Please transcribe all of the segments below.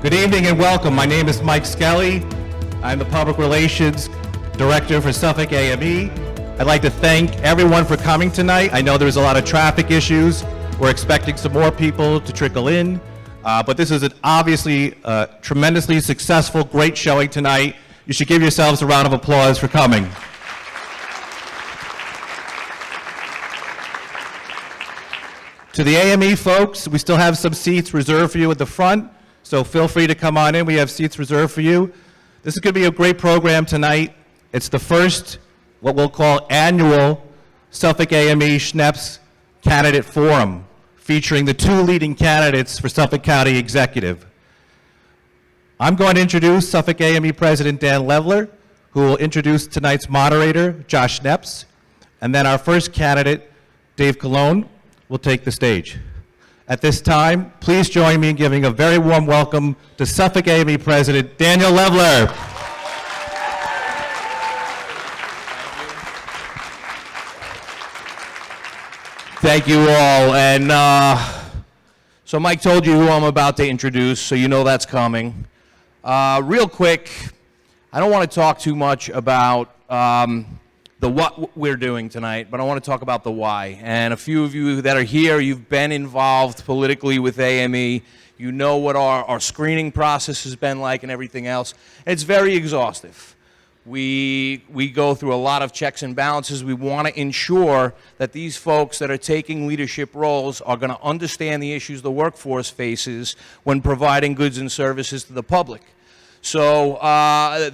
Good evening and welcome. My name is Mike Skelly. I'm the Public Relations Director for Suffolk AME. I'd like to thank everyone for coming tonight. I know there's a lot of traffic issues. We're expecting some more people to trickle in, but this is obviously a tremendously successful, great showing tonight. You should give yourselves a round of applause for coming. To the AME folks, we still have some seats reserved for you at the front, so feel free to come on in. We have seats reserved for you. This is going to be a great program tonight. It's the first, what we'll call annual Suffolk AME Schneps Candidate Forum, featuring the two leading candidates for Suffolk County Executive. I'm going to introduce Suffolk AME President Dan Levler, who will introduce tonight's moderator, Josh Schneps, and then our first candidate, Dave Calone, will take the stage. At this time, please join me in giving a very warm welcome to Suffolk AME President Daniel Levler. Thank you all. And so Mike told you who I'm about to introduce, so you know that's coming. Real quick, I don't want to talk too much about the what we're doing tonight, but I want to talk about the why. And a few of you that are here, you've been involved politically with AME. You know what our screening process has been like and everything else. It's very exhaustive. We go through a lot of checks and balances. We want to ensure that these folks that are taking leadership roles are going to understand the issues the workforce faces when providing goods and services to the public. So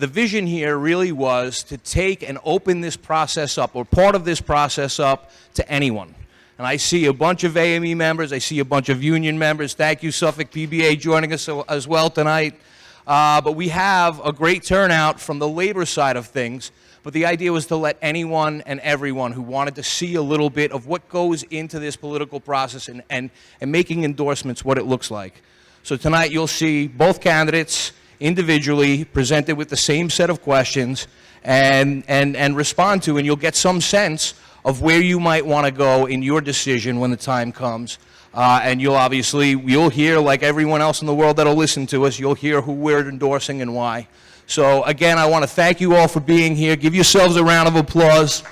the vision here really was to take and open this process up, or part of this process up, to anyone. And I see a bunch of AME members. I see a bunch of union members. Thank you, Suffolk PBA, joining us as well tonight. But we have a great turnout from the labor side of things. But the idea was to let anyone and everyone who wanted to see a little bit of what goes into this political process and making endorsements what it looks like. So tonight you'll see both candidates individually presented with the same set of questions and respond to, and you'll get some sense of where you might want to go in your decision when the time comes. And you'll hear, like everyone else in the world that'll listen to us, you'll hear who we're endorsing and why. So again, I want to thank you all for being here. Give yourselves a round of applause.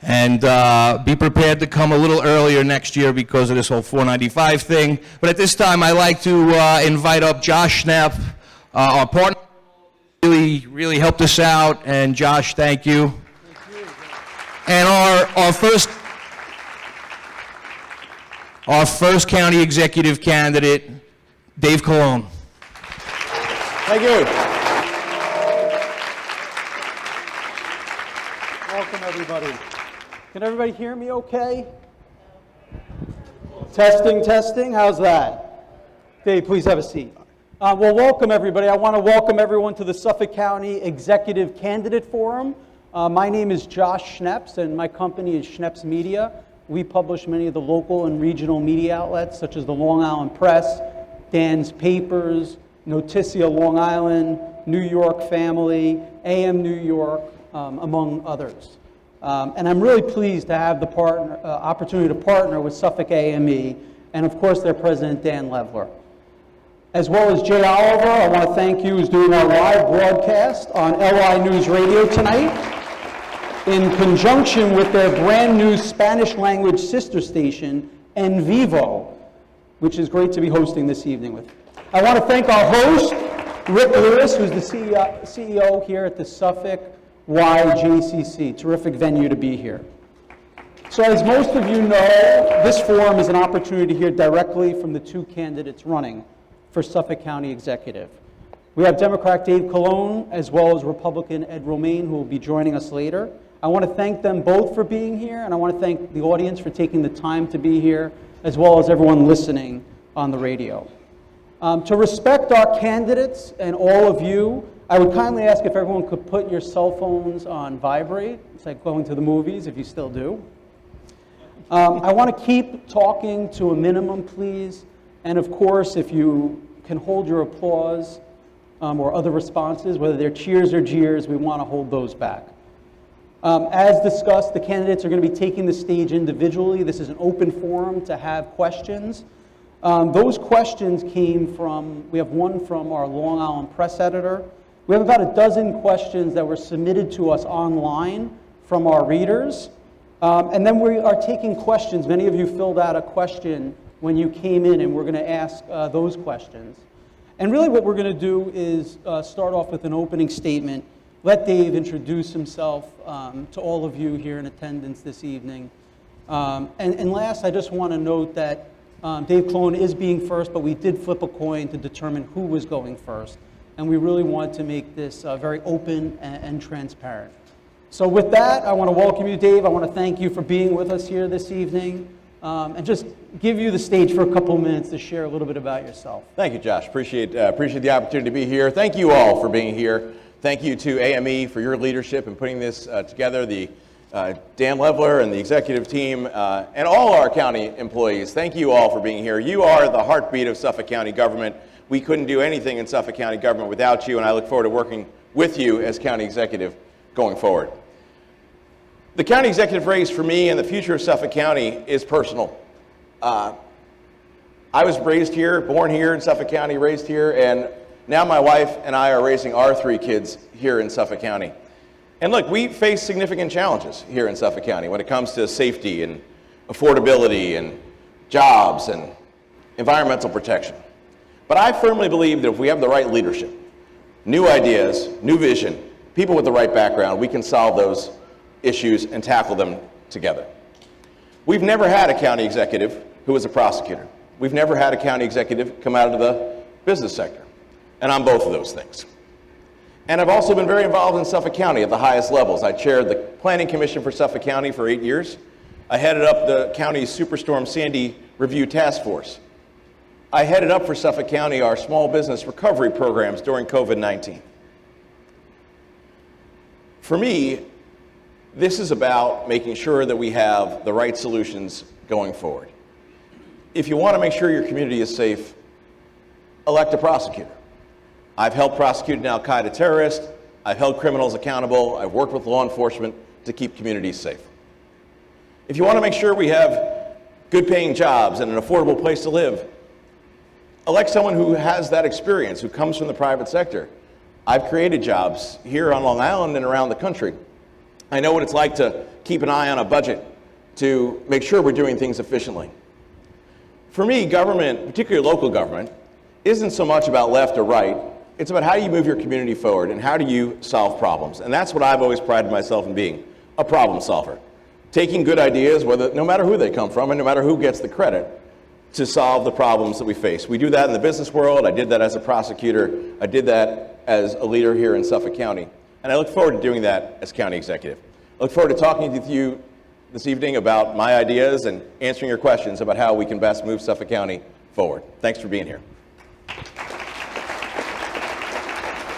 And be prepared to come a little earlier next year because of this whole 495 thing. But at this time, I'd like to invite up Josh Schnepp, our partner. Really helped us out. And Josh, thank you. Thank you. And our first county executive candidate, Dave Calone. Thank you. Welcome, everybody. Can everybody hear me okay? Testing, testing. How's that? Dave, please have a seat. Well, welcome, everybody. I want to welcome everyone to the Suffolk County Executive Candidate Forum. My name is Josh Schneps, and my company is Schneps Media. We publish many of the local and regional media outlets, such as the Long Island Press, Dan's Papers, Noticia Long Island, New York Family, AM New York, among others. And I'm really pleased to have the opportunity to partner with Suffolk AME and, of course, their president, Dan Levler. As well as Jay Oliver, I want to thank you, who's doing our live broadcast on LI News Radio tonight in conjunction with their brand new Spanish language sister station, En Vivo, which is great to be hosting this evening with. I want to thank our host, Rick Lewis, who's the CEO here at the Suffolk YJCC. Terrific venue to be here. So as most of you know, this forum is an opportunity to hear directly from the two candidates running for Suffolk County Executive. We have Democrat Dave Calone as well as Republican Ed Romaine, who will be joining us later. I want to thank them both for being here, and I want to thank the audience for taking the time to be here, as well as everyone listening on the radio. To respect our candidates and all of you, I would kindly ask if everyone could put your cell phones on vibrate. It's like going to the movies, if you still do. I want to keep talking to a minimum, please. And of course, if you can hold your applause or other responses, whether they're cheers or jeers, we want to hold those back. As discussed, the candidates are going to be taking the stage individually. This is an open forum to have questions. Those questions came from, we have one from our Long Island press editor. We have about a dozen questions that were submitted to us online from our readers. And then we are taking questions. Many of you filled out a question when you came in, and we're going to ask those questions. And really what we're going to do is start off with an opening statement. Let Dave introduce himself to all of you here in attendance this evening. And last, I just want to note that Dave Calone is being first, but we did flip a coin to determine who was going first. And we really want to make this very open and transparent. So with that, I want to welcome you, Dave. I want to thank you for being with us here this evening. And just give you the stage for a couple of minutes to share a little bit about yourself. Thank you, Josh. Appreciate the opportunity to be here. Thank you all for being here. Thank you to AME for your leadership in putting this together, the Dan Leveler and the executive team, and all our county employees. Thank you all for being here. You are the heartbeat of Suffolk County government. We couldn't do anything in Suffolk County government without you, and I look forward to working with you as county executive going forward. The county executive race for me and the future of Suffolk County is personal. I was raised here, born here in Suffolk County, raised here, and now my wife and I are raising our 3 kids here in Suffolk County. And look, we face significant challenges here in Suffolk County when it comes to safety and affordability and jobs and environmental protection. But I firmly believe that if we have the right leadership, new ideas, new vision, people with the right background, we can solve those issues and tackle them together. We've never had a county executive who was a prosecutor. We've never had a county executive come out of the business sector. And I'm both of those things. And I've also been very involved in Suffolk County at the highest levels. I chaired the Planning Commission for Suffolk County for 8 years. I headed up the county's Superstorm Sandy Review Task Force. I headed up for Suffolk County our small business recovery programs during COVID-19. For me, this is about making sure that we have the right solutions going forward. If you want to make sure your community is safe, elect a prosecutor. I've helped prosecute an al-Qaeda terrorist. I've held criminals accountable. I've worked with law enforcement to keep communities safe. If you want to make sure we have good paying jobs and an affordable place to live, elect someone who has that experience, who comes from the private sector. I've created jobs here on Long Island and around the country. I know what it's like to keep an eye on a budget to make sure we're doing things efficiently. For me, government, particularly local government, isn't so much about left or right. It's about how do you move your community forward and how do you solve problems. And that's what I've always prided myself in being, a problem solver. Taking good ideas, no matter who they come from and no matter who gets the credit, to solve the problems that we face. We do that in the business world. I did that as a prosecutor. I did that as a leader here in Suffolk County. And I look forward to doing that as county executive. I look forward to talking with you this evening about my ideas and answering your questions about how we can best move Suffolk County forward. Thanks for being here.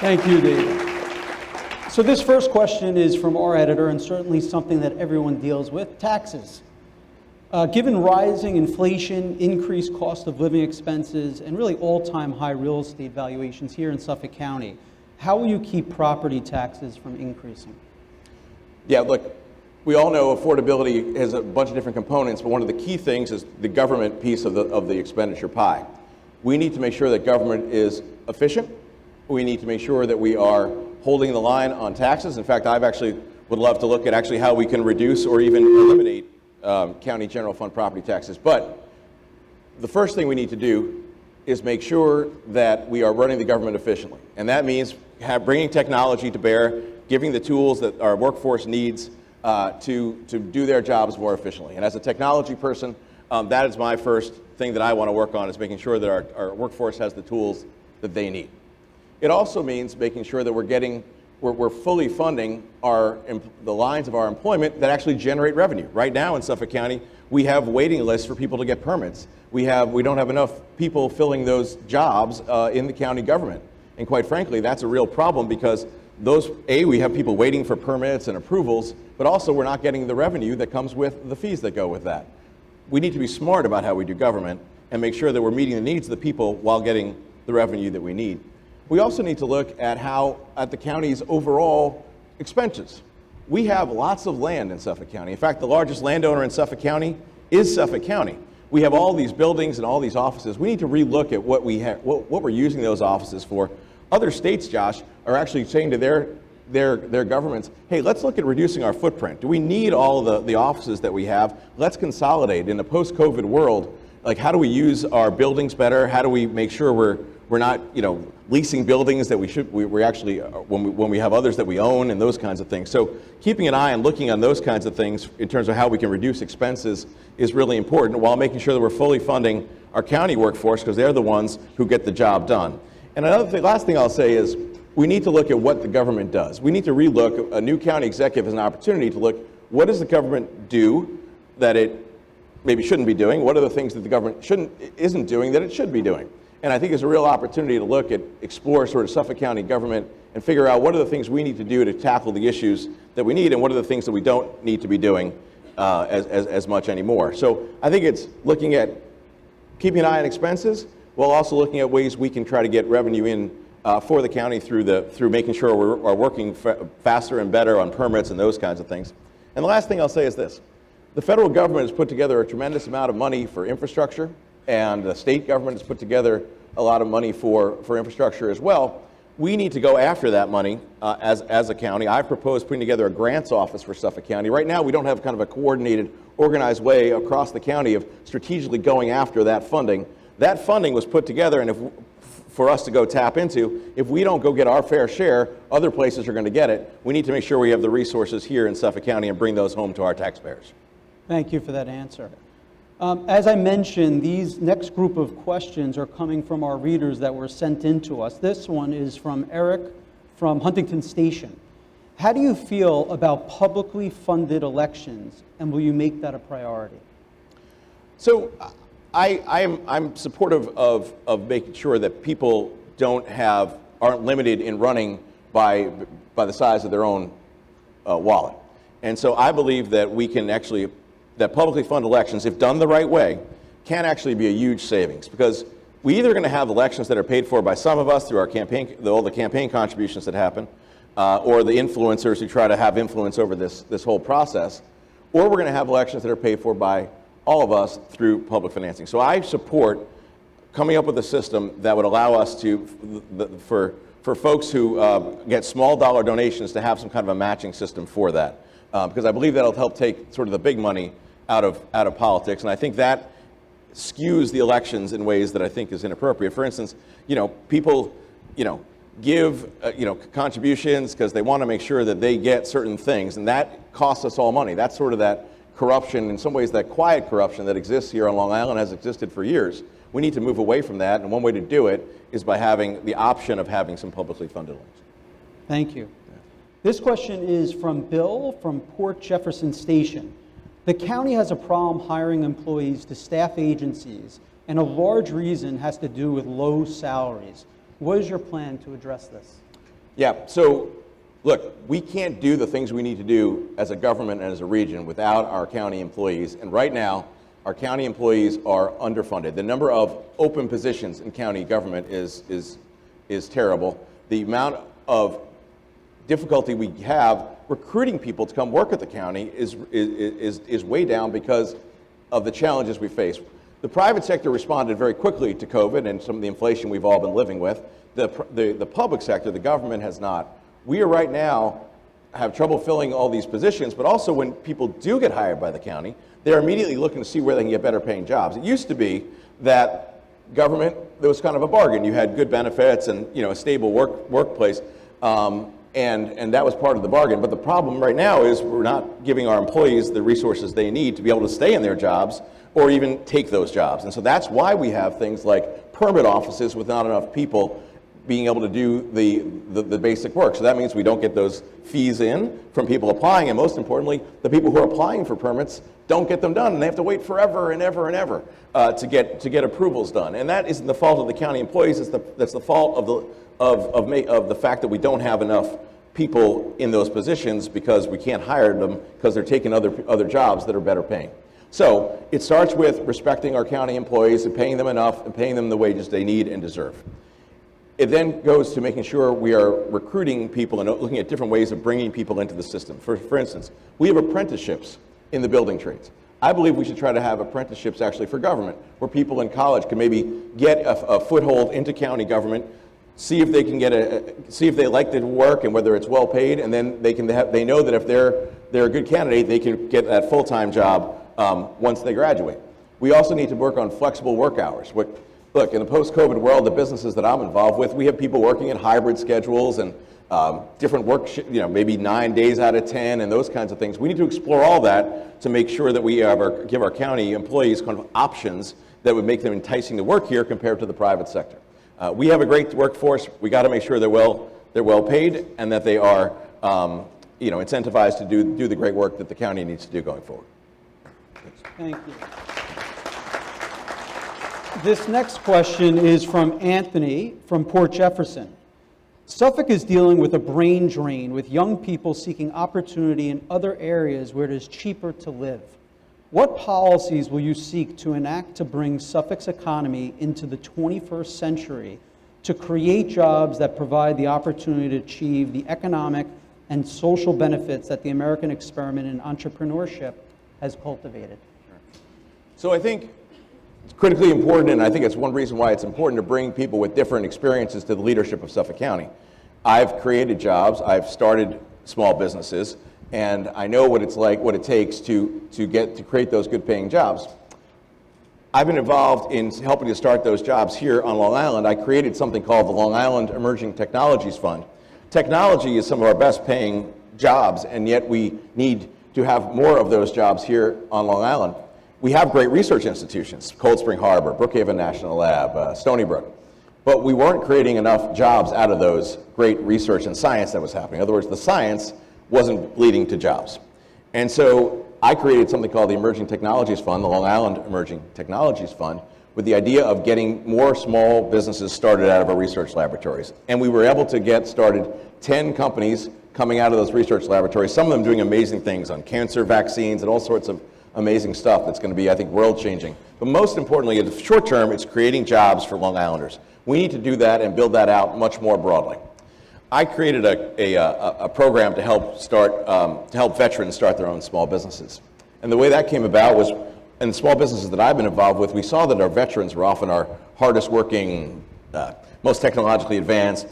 Thank you, Dave. So this first question is from our editor, and certainly something that everyone deals with, taxes. Given rising inflation, increased cost of living expenses, and really all-time high real estate valuations here in Suffolk County, how will you keep property taxes from increasing? Yeah, look, we all know affordability has a bunch of different components, but one of the key things is the government piece of the expenditure pie. We need to make sure that government is efficient. We need to make sure that we are holding the line on taxes. In fact, I've actually would love to look at actually how we can reduce or even eliminate county general fund property taxes. But the first thing we need to do is make sure that we are running the government efficiently. And that means bringing technology to bear, giving the tools that our workforce needs to do their jobs more efficiently. And as a technology person, that is my first thing that I want to work on, is making sure that our workforce has the tools that they need. It also means making sure that we're fully funding the lines of our employment that actually generate revenue. Right now in Suffolk County, we have waiting lists for people to get permits. We don't have enough people filling those jobs in the county government. And quite frankly, that's a real problem because we have people waiting for permits and approvals, but also we're not getting the revenue that comes with the fees that go with that. We need to be smart about how we do government and make sure that we're meeting the needs of the people while getting the revenue that we need. We also need to look at the county's overall expenses. We have lots of land in Suffolk County. In fact, the largest landowner in Suffolk County is Suffolk County. We have all these buildings and all these offices. We need to relook at what we're using those offices for. Other states, Josh, are actually saying to their governments, hey, let's look at reducing our footprint. Do we need all of the offices that we have? Let's consolidate. In a post-COVID world, like, how do we use our buildings better? How do we make sure we're not, leasing buildings that we actually, when we have others that we own, and those kinds of things. So keeping an eye and looking on those kinds of things in terms of how we can reduce expenses is really important, while making sure that we're fully funding our county workforce, because they're the ones who get the job done. And last thing I'll say is, we need to look at what the government does. We need to relook. A new county executive has an opportunity to look, what does the government do that it maybe shouldn't be doing? What are the things that the government isn't doing that it should be doing? And I think there's a real opportunity to explore sort of Suffolk County government and figure out what are the things we need to do to tackle the issues that we need, and what are the things that we don't need to be doing as much anymore. So I think it's looking at keeping an eye on expenses, while also looking at ways we can try to get revenue in for the county through making sure we're working faster and better on permits and those kinds of things. And the last thing I'll say is this. The federal government has put together a tremendous amount of money for infrastructure, and the state government has put together a lot of money for infrastructure as well. We need to go after that money as a county. I've proposed putting together a grants office for Suffolk County. Right now, we don't have kind of a coordinated, organized way across the county of strategically going after that funding. That funding was put together, and for us to go tap into, if we don't go get our fair share, other places are going to get it. We need to make sure we have the resources here in Suffolk County and bring those home to our taxpayers. Thank you for that answer. As I mentioned, these next group of questions are coming from our readers that were sent in to us. This one is from Eric from Huntington Station. How do you feel about publicly funded elections, and will you make that a priority? So I'm supportive of making sure that people aren't limited in running by the size of their own wallet. And so I believe that we can actually, that publicly funded elections, if done the right way, can actually be a huge savings, because we're either going to have elections that are paid for by some of us through our campaign, all the campaign contributions that happen, or the influencers who try to have influence over this whole process, or we're going to have elections that are paid for by all of us through public financing. So I support coming up with a system that would allow us to, for folks who get small dollar donations, to have some kind of a matching system for that, because I believe that'll help take sort of the big money out of politics, and I think that skews the elections in ways that I think is inappropriate. For instance, people, give contributions because they want to make sure that they get certain things, and that costs us all money. That's sort of that corruption, in some ways that quiet corruption that exists here on Long Island, has existed for years. We need to move away from that, and one way to do it is by having the option of having some publicly funded elections. Thank you. This question is from Bill from Port Jefferson Station. The county has a problem hiring employees to staff agencies, and a large reason has to do with low salaries. What is your plan to address this? Yeah, so look, we can't do the things we need to do as a government and as a region without our county employees, and right now, our county employees are underfunded. The number of open positions in county government is terrible. The amount of difficulty we have recruiting people to come work at the county is way down because of the challenges we face. The private sector responded very quickly to COVID and some of the inflation we've all been living with. The public sector, the government, has not. We are right now have trouble filling all these positions, but also when people do get hired by the county, they're immediately looking to see where they can get better paying jobs. It used to be that government, there was kind of a bargain. You had good benefits and a stable workplace. And that was part of the bargain. But the problem right now is we're not giving our employees the resources they need to be able to stay in their jobs or even take those jobs. And so that's why we have things like permit offices with not enough people being able to do the basic work. So that means we don't get those fees in from people applying, and most importantly, the people who are applying for permits don't get them done, and they have to wait forever and ever and ever to get approvals done. And that isn't the fault of the county employees. That's the fault of the fact that we don't have enough people in those positions because we can't hire them because they're taking other jobs that are better paying. So it starts with respecting our county employees and paying them enough and paying them the wages they need and deserve. It then goes to making sure we are recruiting people and looking at different ways of bringing people into the system. For instance, we have apprenticeships in the building trades. I believe we should try to have apprenticeships actually for government, where people in college can maybe get a foothold into county government, see if they can see if they like the work and whether it's well paid, and then they know that if they're a good candidate, they can get that full-time job once they graduate. We also need to work on flexible work hours. Look, in the post-COVID world, the businesses that I'm involved with, we have people working in hybrid schedules and different work, maybe 9 days out of 10 and those kinds of things. We need to explore all that to make sure that we give our county employees kind of options that would make them enticing to work here compared to the private sector. We have a great workforce. We got to make sure they're well paid and that they are incentivized to do the great work that the county needs to do going forward. Thank you. This next question is from Anthony from Port Jefferson. Suffolk is dealing with a brain drain with young people seeking opportunity in other areas where it is cheaper to live. What policies will you seek to enact to bring Suffolk's economy into the 21st century to create jobs that provide the opportunity to achieve the economic and social benefits that the American experiment in entrepreneurship has cultivated? So I think it's critically important, and I think it's one reason why it's important to bring people with different experiences to the leadership of Suffolk County. I've created jobs, I've started small businesses, and I know what it's like, what it takes to create those good paying jobs. I've been involved in helping to start those jobs here on Long Island. I created something called the Long Island Emerging Technologies Fund. Technology is some of our best paying jobs, and yet we need to have more of those jobs here on Long Island. We have great research institutions, Cold Spring Harbor, Brookhaven National Lab, Stony Brook, but we weren't creating enough jobs out of those great research and science that was happening. In other words, the science wasn't leading to jobs. And so I created something called the Emerging Technologies Fund, the Long Island Emerging Technologies Fund, with the idea of getting more small businesses started out of our research laboratories. And we were able to get started 10 companies coming out of those research laboratories, some of them doing amazing things on cancer vaccines and all sorts of amazing stuff that's going to be, I think, world-changing. But most importantly, in the short term, it's creating jobs for Long Islanders. We need to do that and build that out much more broadly. I created a program to help veterans start their own small businesses. And the way that came about was, in the small businesses that I've been involved with, we saw that our veterans were often our hardest working, most technologically advanced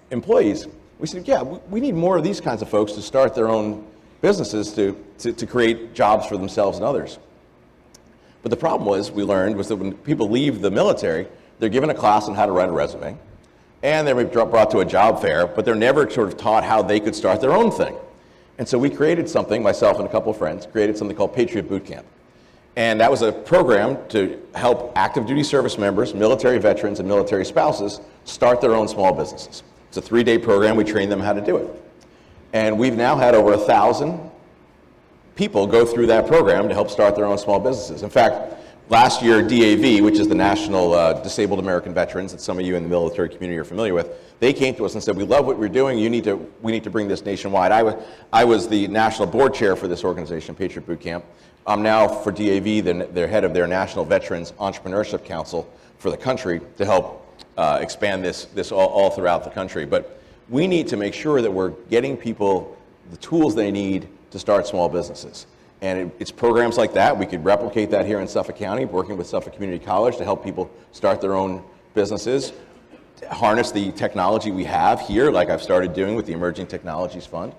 employees. We said, yeah, we need more of these kinds of folks to start their own businesses to create jobs for themselves and others. But the problem we learned was that when people leave the military, they're given a class on how to write a resume, and they're brought to a job fair, but they're never sort of taught how they could start their own thing. And so we created something, myself and a couple of friends, created something called Patriot Boot Camp. And that was a program to help active duty service members, military veterans, and military spouses start their own small businesses. It's a 3-day program. We trained them how to do it. And we've now had over 1,000 people go through that program to help start their own small businesses. In fact, last year, DAV, which is the National Disabled American Veterans that some of you in the military community are familiar with, they came to us and said, we love what we're doing, we need to bring this nationwide. I was the national board chair for this organization, Patriot Boot Camp. I'm now, for DAV, the head of their National Veterans Entrepreneurship Council for the country to help expand this all throughout the country. But we need to make sure that we're getting people the tools they need to start small businesses. And it's programs like that. We could replicate that here in Suffolk County, working with Suffolk Community College to help people start their own businesses, harness the technology we have here, like I've started doing with the Emerging Technologies Fund.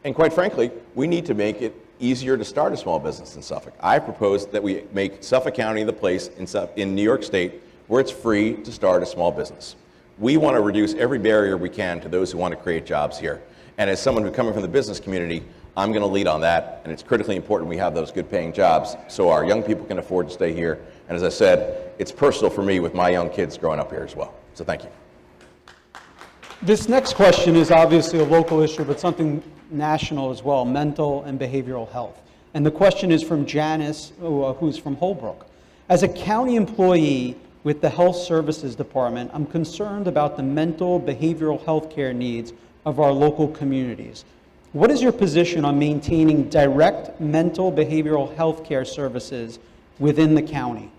And quite frankly, we need to make it easier to start a small business in Suffolk. I propose that we make Suffolk County the place in New York State where it's free to start a small business. We want to reduce every barrier we can to those who want to create jobs here. And as someone who's coming from the business community, I'm going to lead on that, and it's critically important we have those good paying jobs so our young people can afford to stay here. And as I said, it's personal for me with my young kids growing up here as well. So thank you. This next question is obviously a local issue, but something national as well, mental and behavioral health. And the question is from Janice, who's from Holbrook. As a county employee with the Health Services Department, I'm concerned about the mental behavioral health care needs of our local communities. What is your position on maintaining direct mental behavioral health care services within the county?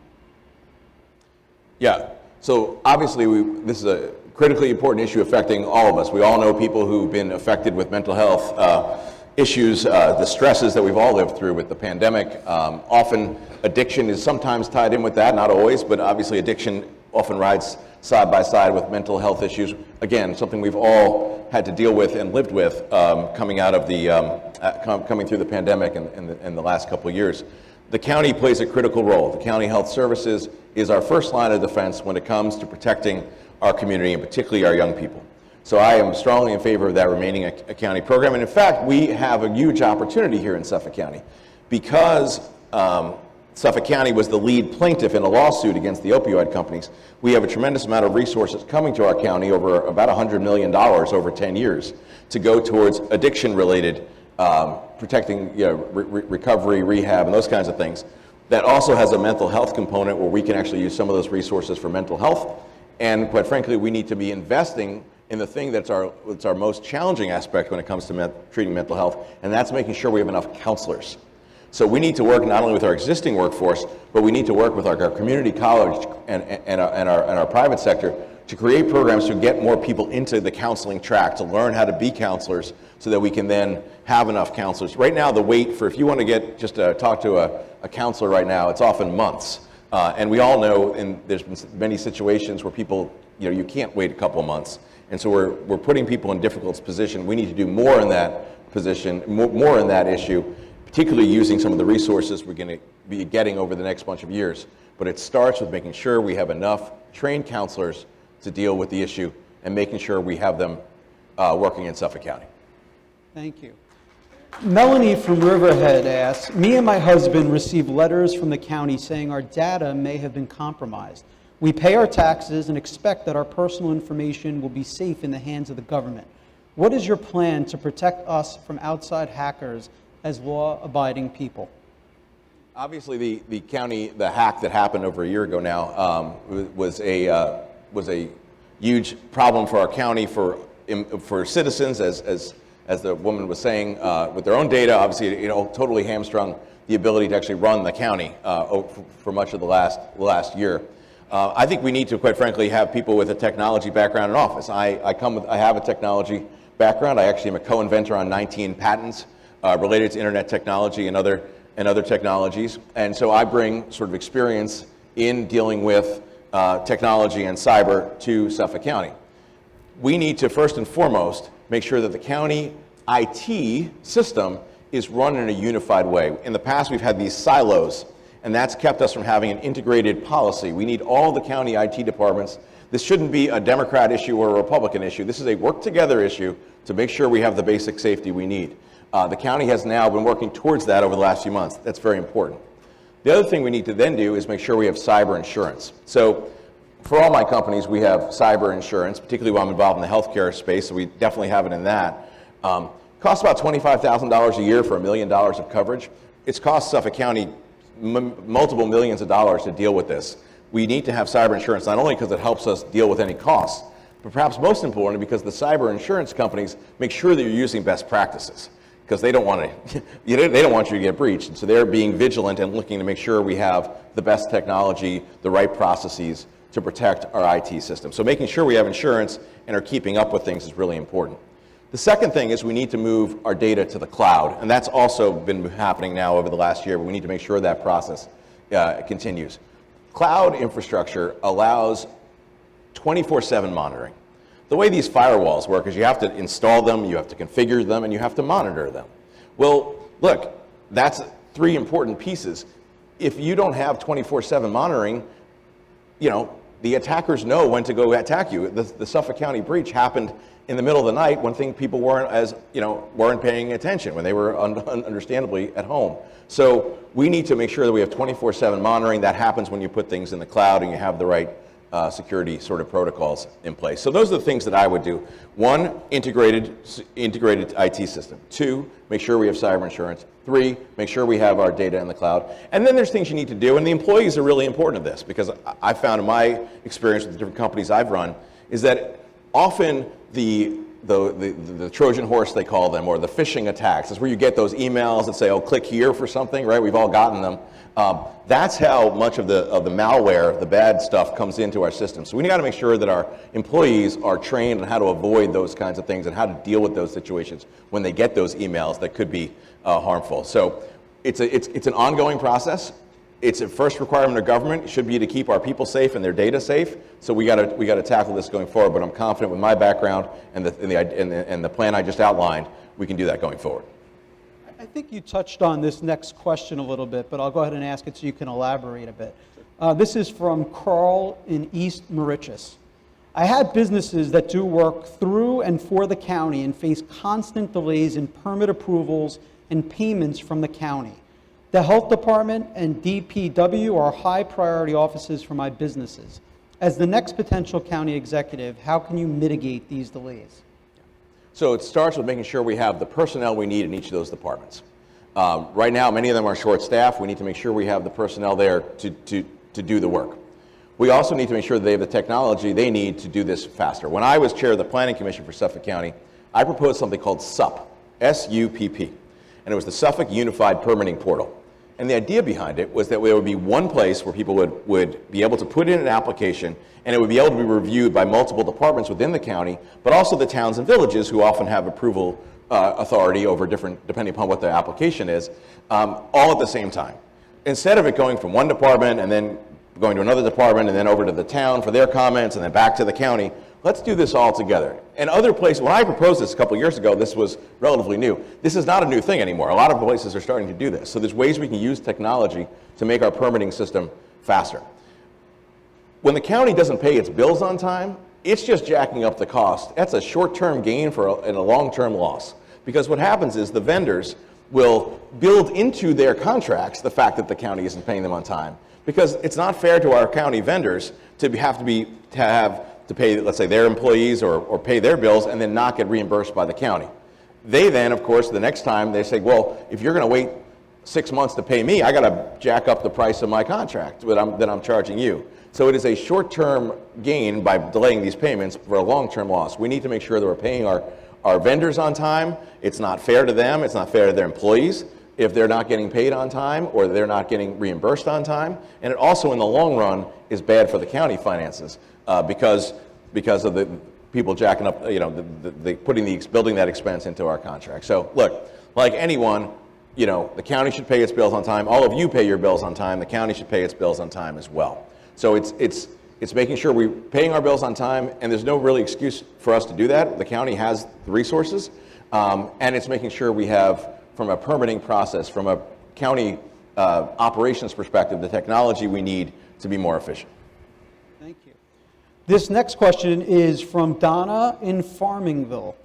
Yeah, so obviously this is a critically important issue affecting all of us. We all know people who've been affected with mental health issues, the stresses that we've all lived through with the pandemic. Often addiction is sometimes tied in with that, not always, but obviously addiction often rides side by side with mental health issues. Again, something we've all had to deal with and lived with coming out of the coming through the pandemic in the last couple of years. The county plays a critical role. The County Health Services is our first line of defense when it comes to protecting our community and particularly our young people. So I am strongly in favor of that remaining a county program. And in fact, we have a huge opportunity here in Suffolk County because Suffolk County was the lead plaintiff in a lawsuit against the opioid companies. We have a tremendous amount of resources coming to our county, over about $100 million over 10 years, to go towards addiction-related protecting, recovery, rehab, and those kinds of things. That also has a mental health component where we can actually use some of those resources for mental health. And quite frankly, we need to be investing in the thing that's our most challenging aspect when it comes to treating mental health, and that's making sure we have enough counselors. So we need to work not only with our existing workforce, but we need to work with our community college and our private sector to create programs to get more people into the counseling track, to learn how to be counselors so that we can then have enough counselors. Right now, the wait for, if you want to get just to talk to a counselor right now, it's often months. And we all know, and there's been many situations where people, you can't wait a couple of months. And so we're putting people in difficult position. We need to do more in that position, more in that issue, particularly using some of the resources we're going to be getting over the next bunch of years. But it starts with making sure we have enough trained counselors to deal with the issue and making sure we have them working in Suffolk County. Thank you. Melanie from Riverhead asks, me and my husband receive letters from the county saying our data may have been compromised. We pay our taxes and expect that our personal information will be safe in the hands of the government. What is your plan to protect us from outside hackers as law-abiding people? Obviously, the hack that happened over a year ago now was a huge problem for our county, for citizens, as the woman was saying, with their own data. Obviously, totally hamstrung the ability to actually run the county for much of the last year. I think we need to, quite frankly, have people with a technology background in office. I have a technology background. I actually am a co-inventor on 19 patents related to internet technology and other technologies. And so I bring sort of experience in dealing with technology and cyber to Suffolk County. We need to, first and foremost, make sure that the county IT system is run in a unified way. In the past, we've had these silos, and that's kept us from having an integrated policy. We need all the county IT departments. This shouldn't be a Democrat issue or a Republican issue. This is a work-together issue to make sure we have the basic safety we need. The county has now been working towards that over the last few months. That's very important. The other thing we need to then do is make sure we have cyber insurance. So for all my companies, we have cyber insurance, particularly when I'm involved in the healthcare space, so we definitely have it in that. Costs about $25,000 a year for $1 million of coverage. It's cost Suffolk County multiple millions of dollars to deal with this. We need to have cyber insurance, not only because it helps us deal with any costs, but perhaps most importantly because the cyber insurance companies make sure that you're using best practices, because they don't want to, they don't want you to get breached. And so they're being vigilant and looking to make sure we have the best technology, the right processes to protect our IT system. So making sure we have insurance and are keeping up with things is really important. The second thing is we need to move our data to the cloud, and that's also been happening now over the last year, but we need to make sure that process continues. Cloud infrastructure allows 24/7 monitoring. The way these firewalls work is you have to install them, you have to configure them, and you have to monitor them. Well, look, that's three important pieces. If you don't have 24/7 monitoring, the attackers know when to go attack you. The Suffolk County breach happened in the middle of the night when people weren't paying attention, when they were understandably at home. So we need to make sure that we have 24/7 monitoring. That happens when you put things in the cloud and you have the right security sort of protocols in place. So those are the things that I would do. One, integrated IT system. Two, make sure we have cyber insurance. Three, make sure we have our data in the cloud. And then there's things you need to do, and the employees are really important to this, because I found in my experience with the different companies I've run is that often the the Trojan horse, they call them, or the phishing attacks. That's where you get those emails that say, oh, click here for something, right? We've all gotten them. That's how much of the malware, the bad stuff, comes into our system. So we got to make sure that our employees are trained on how to avoid those kinds of things and how to deal with those situations when they get those emails that could be harmful. So it's an ongoing process. It's a first requirement of government. It should be to keep our people safe and their data safe. So we got to tackle this going forward. But I'm confident with my background and the plan I just outlined, we can do that going forward. I think you touched on this next question a little bit, but I'll go ahead and ask it so you can elaborate a bit. This is from Carl in East Mauritius. I have businesses that do work through and for the county and face constant delays in permit approvals and payments from the county. The health department and DPW are high priority offices for my businesses. As the next potential county executive, how can you mitigate these delays? So it starts with making sure we have the personnel we need in each of those departments. Right now, many of them are short-staffed. We need to make sure we have the personnel there to do the work. We also need to make sure that they have the technology they need to do this faster. When I was chair of the Planning Commission for Suffolk County, I proposed something called SUP, S-U-P-P, and it was the Suffolk Unified Permitting Portal. And the idea behind it was that there would be one place where people would be able to put in an application, and it would be able to be reviewed by multiple departments within the county, but also the towns and villages who often have approval authority over different, depending upon what the application is, all at the same time. Instead of it going from one department and then going to another department and then over to the town for their comments and then back to the county, let's do this all together. And other places, when I proposed this a couple years ago, this was relatively new. This is not a new thing anymore. A lot of places are starting to do this. So there's ways we can use technology to make our permitting system faster. When the county doesn't pay its bills on time, it's just jacking up the cost. That's a short-term gain and a long-term loss. Because what happens is the vendors will build into their contracts the fact that the county isn't paying them on time. Because it's not fair to our county vendors to pay, let's say, their employees or pay their bills and then not get reimbursed by the county. They then, of course, the next time they say, well, if you're going to wait 6 months to pay me, I got to jack up the price of my contract that I'm charging you. So it is a short-term gain by delaying these payments for a long-term loss. We need to make sure that we're paying our vendors on time. It's not fair to them. It's not fair to their employees if they're not getting paid on time or they're not getting reimbursed on time. And it also, in the long run, is bad for the county finances because of the people jacking up, building that expense into our contract. So look, like anyone, the county should pay its bills on time. All of you pay your bills on time. The county should pay its bills on time as well. So it's making sure we're paying our bills on time, and there's no really excuse for us to do that. The county has the resources, and it's making sure we have, from a permitting process, from a county operations perspective, the technology we need to be more efficient. Thank you. This next question is from Donna in Farmingville.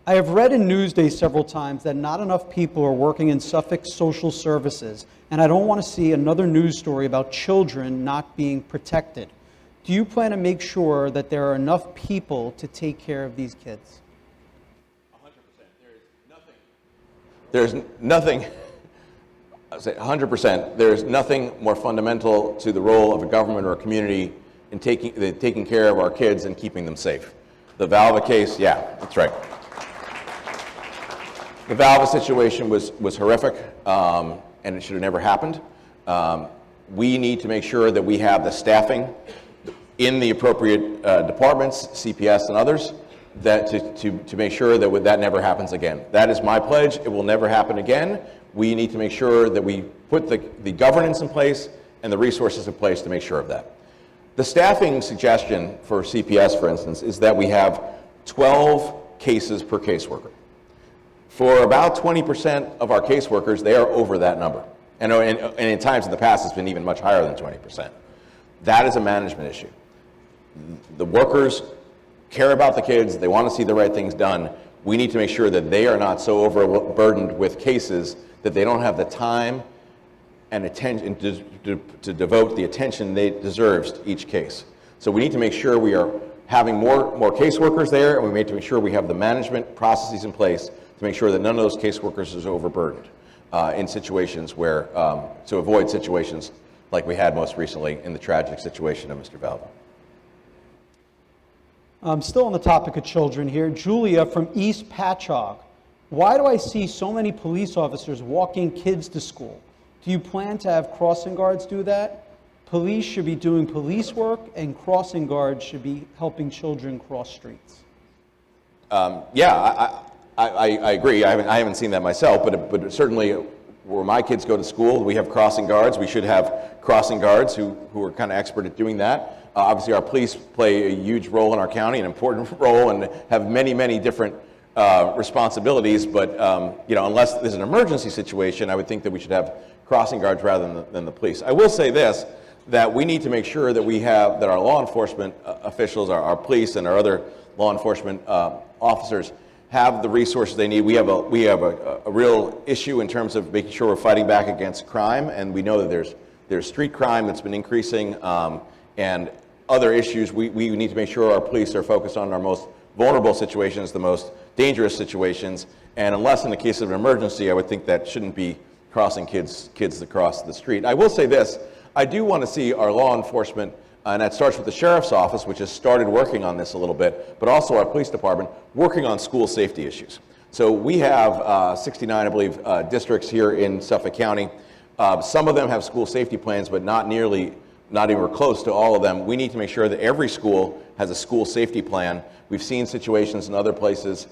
I have read in Newsday several times that not enough people are working in Suffolk social services, and I don't want to see another news story about children not being protected. Do you plan to make sure that there are enough people to take care of these kids? 100%. I say 100%. There's nothing more fundamental to the role of a government or a community in taking care of our kids and keeping them safe. The Valva case, yeah, that's right. The Valva situation was horrific, and it should have never happened. We need to make sure that we have the staffing in the appropriate departments, CPS and others, that to make sure that that never happens again. That is my pledge. It will never happen again. We need to make sure that we put the governance in place and the resources in place to make sure of that. The staffing suggestion for CPS, for instance, is that we have 12 cases per caseworker. For about 20% of our caseworkers, they are over that number. And in times in the past, it's been even much higher than 20%. That is a management issue. The workers care about the kids. They want to see the right things done. We need to make sure that they are not so overburdened with cases that they don't have the time and attention to devote the attention they deserves to each case. So we need to make sure we are having more caseworkers there, and we need to make sure we have the management processes in place to make sure that none of those caseworkers is overburdened in situations where, to avoid situations like we had most recently in the tragic situation of Mr. Valva. Still on the topic of children here, Julia from East Patchogue. Why do I see so many police officers walking kids to school? Do you plan to have crossing guards do that? Police should be doing police work, and crossing guards should be helping children cross streets. Yeah, I agree. I haven't seen that myself, but certainly where my kids go to school, we have crossing guards. We should have crossing guards who are kind of expert at doing that. Obviously, our police play a huge role in our county, an important role, and have many different responsibilities. But unless there's an emergency situation, I would think that we should have crossing guards rather than the police. I will say this, that we need to make sure that that our law enforcement officials, our police and our other law enforcement officers have the resources they need. We have a real issue in terms of making sure we're fighting back against crime, and we know that there's street crime that's been increasing, and other issues. We need to make sure our police are focused on our most vulnerable situations, the most dangerous situations, and unless in the case of an emergency, I would think that shouldn't be crossing kids across the street. I will say this, I do want to see our law enforcement, and that starts with the sheriff's office, which has started working on this a little bit, but also our police department, working on school safety issues. So we have 69, I believe, districts here in Suffolk County. Some of them have school safety plans, but not even close to all of them. We need to make sure that every school has a school safety plan. We've seen situations in other places,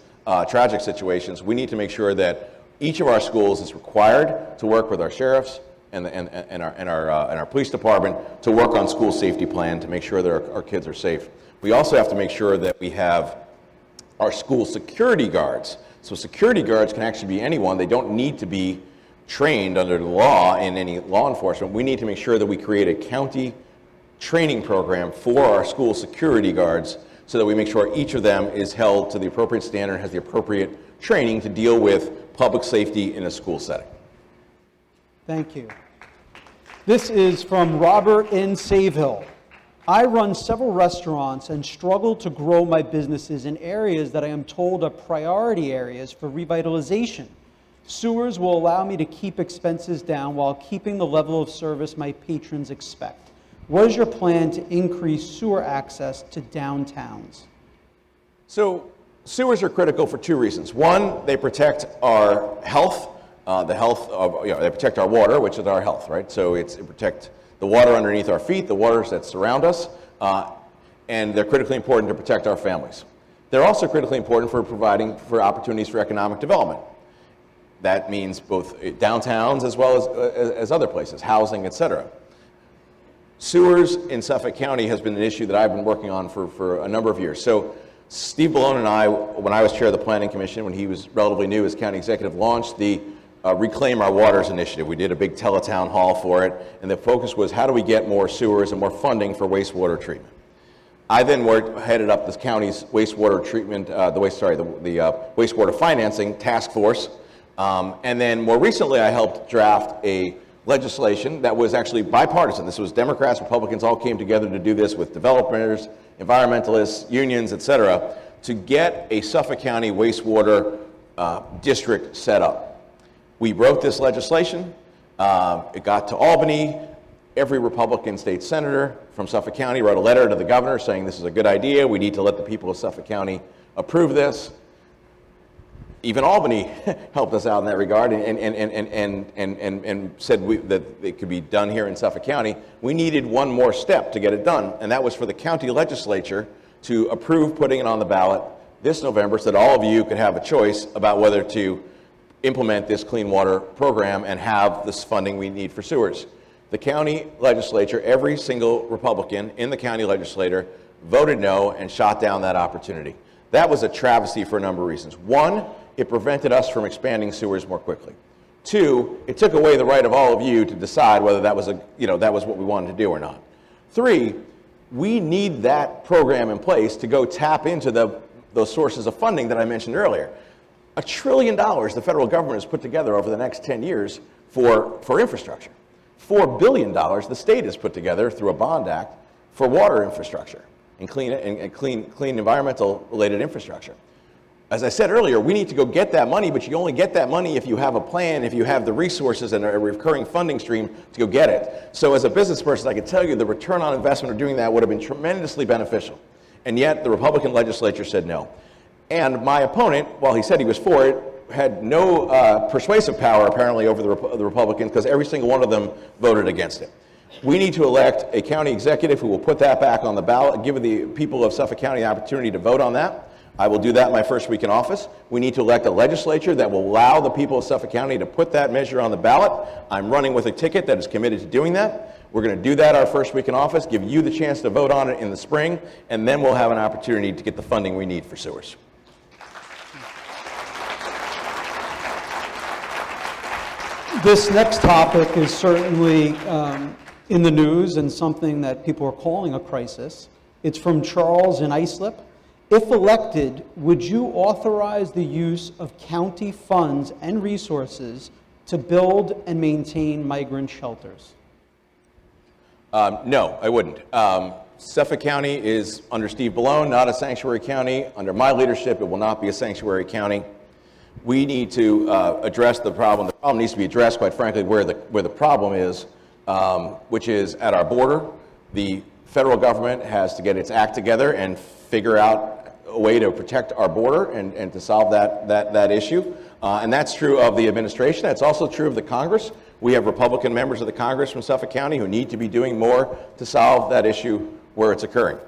tragic situations. We need to make sure that each of our schools is required to work with our sheriffs and our police department to work on school safety plan to make sure that our kids are safe. We also have to make sure that we have our school security guards. So security guards can actually be anyone. They don't need to be trained under the law in any law enforcement. We need to make sure that we create a county training program for our school security guards so that we make sure each of them is held to the appropriate standard, has the appropriate training to deal with public safety in a school setting. Thank you. This is from Robert in Savehill. I run several restaurants and struggle to grow my businesses in areas that I am told are priority areas for revitalization. Sewers will allow me to keep expenses down while keeping the level of service my patrons expect. What is your plan to increase sewer access to downtowns? So sewers are critical for two reasons. One, they protect our health. They protect our water, which is our health, right? So it protects the water underneath our feet, the waters that surround us, and they're critically important to protect our families. They're also critically important for providing for opportunities for economic development. That means both downtowns as well as other places, housing, etc. Sewers in Suffolk County has been an issue that I've been working on for a number of years. So Steve Calone and I, when I was chair of the Planning Commission, when he was relatively new as county executive, launched the Reclaim Our Waters initiative. We did a big teletown hall for it, and the focus was how do we get more sewers and more funding for wastewater treatment. I then headed up this county's wastewater treatment, the wastewater financing task force, and then more recently I helped draft a legislation that was actually bipartisan. This was Democrats, Republicans all came together to do this with developers, environmentalists, unions, etc., to get a Suffolk County wastewater district set up. We wrote this legislation. It got to Albany. Every Republican state senator from Suffolk County wrote a letter to the governor saying this is a good idea. We need to let the people of Suffolk County approve this. Even Albany helped us out in that regard and said that it could be done here in Suffolk County. We needed one more step to get it done, and that was for the county legislature to approve putting it on the ballot this November so that all of you could have a choice about whether to implement this clean water program and have this funding we need for sewers. The county legislature, every single Republican in the county legislature voted no and shot down that opportunity. That was a travesty for a number of reasons. One, it prevented us from expanding sewers more quickly. Two, it took away the right of all of you to decide whether that was what we wanted to do or not. Three, we need that program in place to go tap into those sources of funding that I mentioned earlier. $1 trillion the federal government has put together over the next 10 years for infrastructure. $4 billion the state has put together through a bond act for water infrastructure and clean environmental related infrastructure. As I said earlier, we need to go get that money, but you only get that money if you have a plan, if you have the resources and a recurring funding stream to go get it. So as a business person, I can tell you the return on investment of doing that would have been tremendously beneficial. And yet the Republican legislature said no. And my opponent, while he said he was for it, had no persuasive power apparently over the Republicans, because every single one of them voted against it. We need to elect a county executive who will put that back on the ballot and give the people of Suffolk County the opportunity to vote on that. I will do that in my first week in office. We need to elect a legislature that will allow the people of Suffolk County to put that measure on the ballot. I'm running with a ticket that is committed to doing that. We're going to do that our first week in office, give you the chance to vote on it in the spring, and then we'll have an opportunity to get the funding we need for sewers. This next topic is certainly in the news and something that people are calling a crisis. It's from Charles in Islip. If elected, would you authorize the use of county funds and resources to build and maintain migrant shelters? No, I wouldn't. Suffolk County is, under Steve Calone, not a sanctuary county. Under my leadership, it will not be a sanctuary county. We need to address the problem. The problem needs to be addressed, quite frankly, where the problem is, which is at our border. The federal government has to get its act together and figure out a way to protect our border and to solve that issue. And that's true of the administration. That's also true of the Congress. We have Republican members of the Congress from Suffolk County who need to be doing more to solve that issue where it's occurring.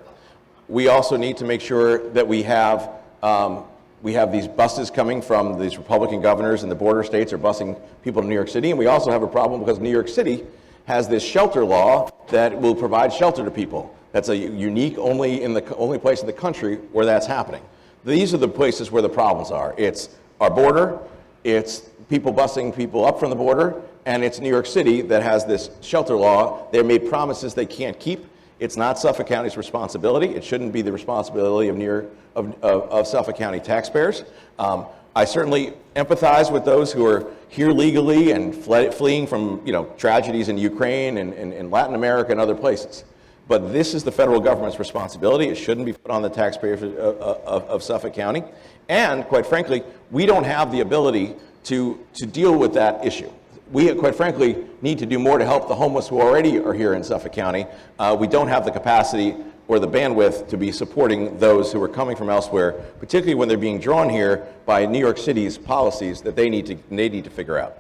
We also need to make sure that we have these buses coming from these Republican governors in the border states are busing people to New York City. And we also have a problem because New York City has this shelter law that will provide shelter to people. That's a unique only place in the country where that's happening. These are the places where the problems are. It's our border, it's people busing people up from the border, and it's New York City that has this shelter law. They've made promises they can't keep. It's not Suffolk County's responsibility. It shouldn't be the responsibility of Suffolk County taxpayers. I certainly empathize with those who are here legally and fleeing from tragedies in Ukraine and Latin America and other places. But this is the federal government's responsibility. It shouldn't be put on the taxpayers of Suffolk County. And quite frankly, we don't have the ability to deal with that issue. We, quite frankly, need to do more to help the homeless who already are here in Suffolk County. We don't have the capacity or the bandwidth to be supporting those who are coming from elsewhere, particularly when they're being drawn here by New York City's policies that they need to figure out.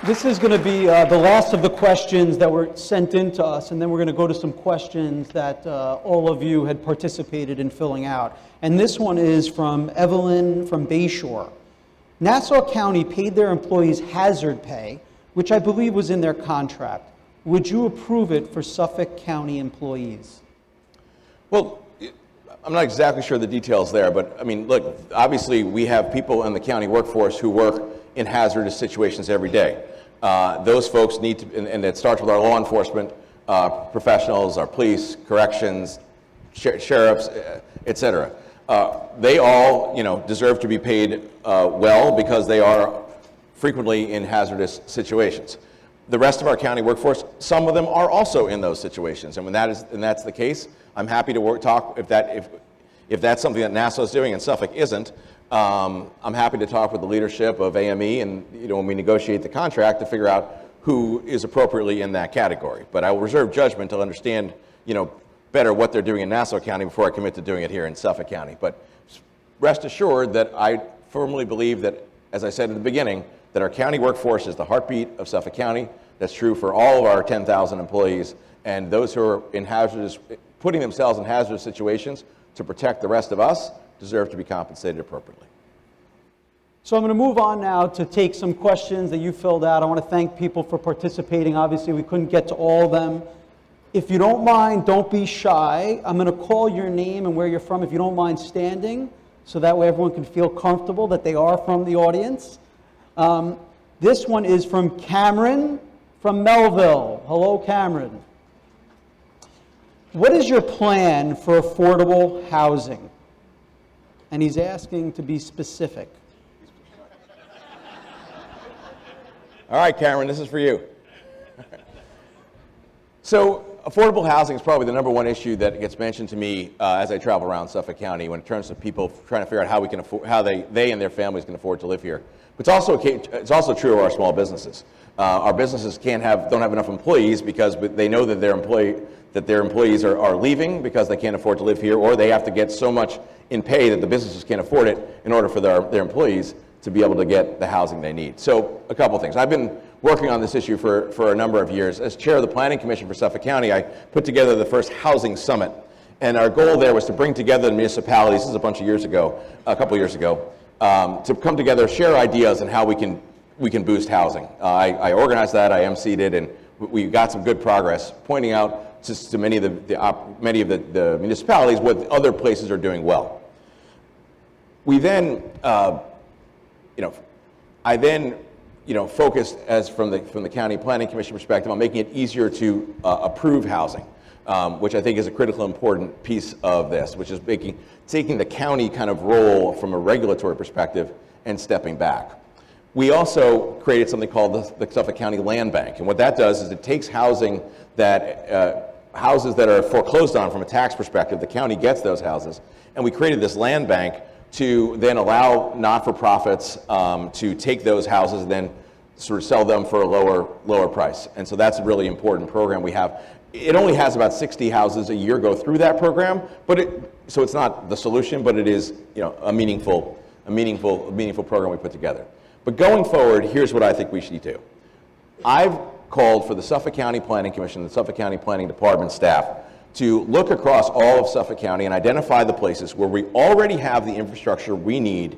This is going to be the last of the questions that were sent in to us, and then we're going to go to some questions that all of you had participated in filling out. And this one is from Evelyn from Bayshore. Nassau County paid their employees hazard pay, which I believe was in their contract. Would you approve it for Suffolk County employees? Well, I'm not exactly sure the details there, but I mean, look, obviously we have people in the county workforce who work in hazardous situations every day. Those folks need to, and it starts with our law enforcement professionals, our police, corrections, sheriffs, et cetera. They all, deserve to be paid well because they are frequently in hazardous situations. The rest of our county workforce, some of them are also in those situations, and when that's the case, I'm happy to talk if that's something that Nassau is doing and Suffolk isn't. I'm happy to talk with the leadership of AME and when we negotiate the contract to figure out who is appropriately in that category. But I will reserve judgment to understand better what they're doing in Nassau County before I commit to doing it here in Suffolk County. But rest assured that I firmly believe that, as I said at the beginning, that our county workforce is the heartbeat of Suffolk County. That's true for all of our 10,000 employees, and those who are putting themselves in hazardous situations to protect the rest of us deserve to be compensated appropriately. So I'm going to move on now to take some questions that you filled out. I want to thank people for participating. Obviously, we couldn't get to all of them. If you don't mind, don't be shy. I'm going to call your name and where you're from, if you don't mind standing, so that way everyone can feel comfortable that they are from the audience. This one is from Cameron from Melville. Hello, Cameron. What is your plan for affordable housing? And he's asking to be specific. All right, Cameron, this is for you. So affordable housing is probably the number one issue that gets mentioned to me as I travel around Suffolk County when it comes to people trying to figure out how they and their families can afford to live here. But it's also true of our small businesses. Our businesses don't have enough employees because they know that that their employees are leaving because they can't afford to live here, or they have to get so much in pay that the businesses can't afford it in order for their employees to be able to get the housing they need. So a couple things. I've been working on this issue for a number of years. As chair of the Planning Commission for Suffolk County, I put together the first housing summit. And our goal there was to bring together the municipalities, this is a couple years ago, to come together, share ideas on how we can boost housing. I organized that, I emceed it, and we got some good progress, pointing out just to many of the municipalities what other places are doing well. We then, focused as from the County Planning Commission perspective on making it easier to approve housing, which I think is a critical important piece of this, which is taking the county kind of role from a regulatory perspective and stepping back. We also created something called the Suffolk County Land Bank, and what that does is it takes houses that are foreclosed on from a tax perspective, the county gets those houses, and we created this land bank to then allow not-for-profits to take those houses and then sort of sell them for a lower price. And so that's a really important program we have. It only has about 60 houses a year go through that program, so it's not the solution, but it is a meaningful program we put together. But going forward, here's what I think we should do. I've called for the Suffolk County Planning Commission, the Suffolk County Planning Department staff to look across all of Suffolk County and identify the places where we already have the infrastructure we need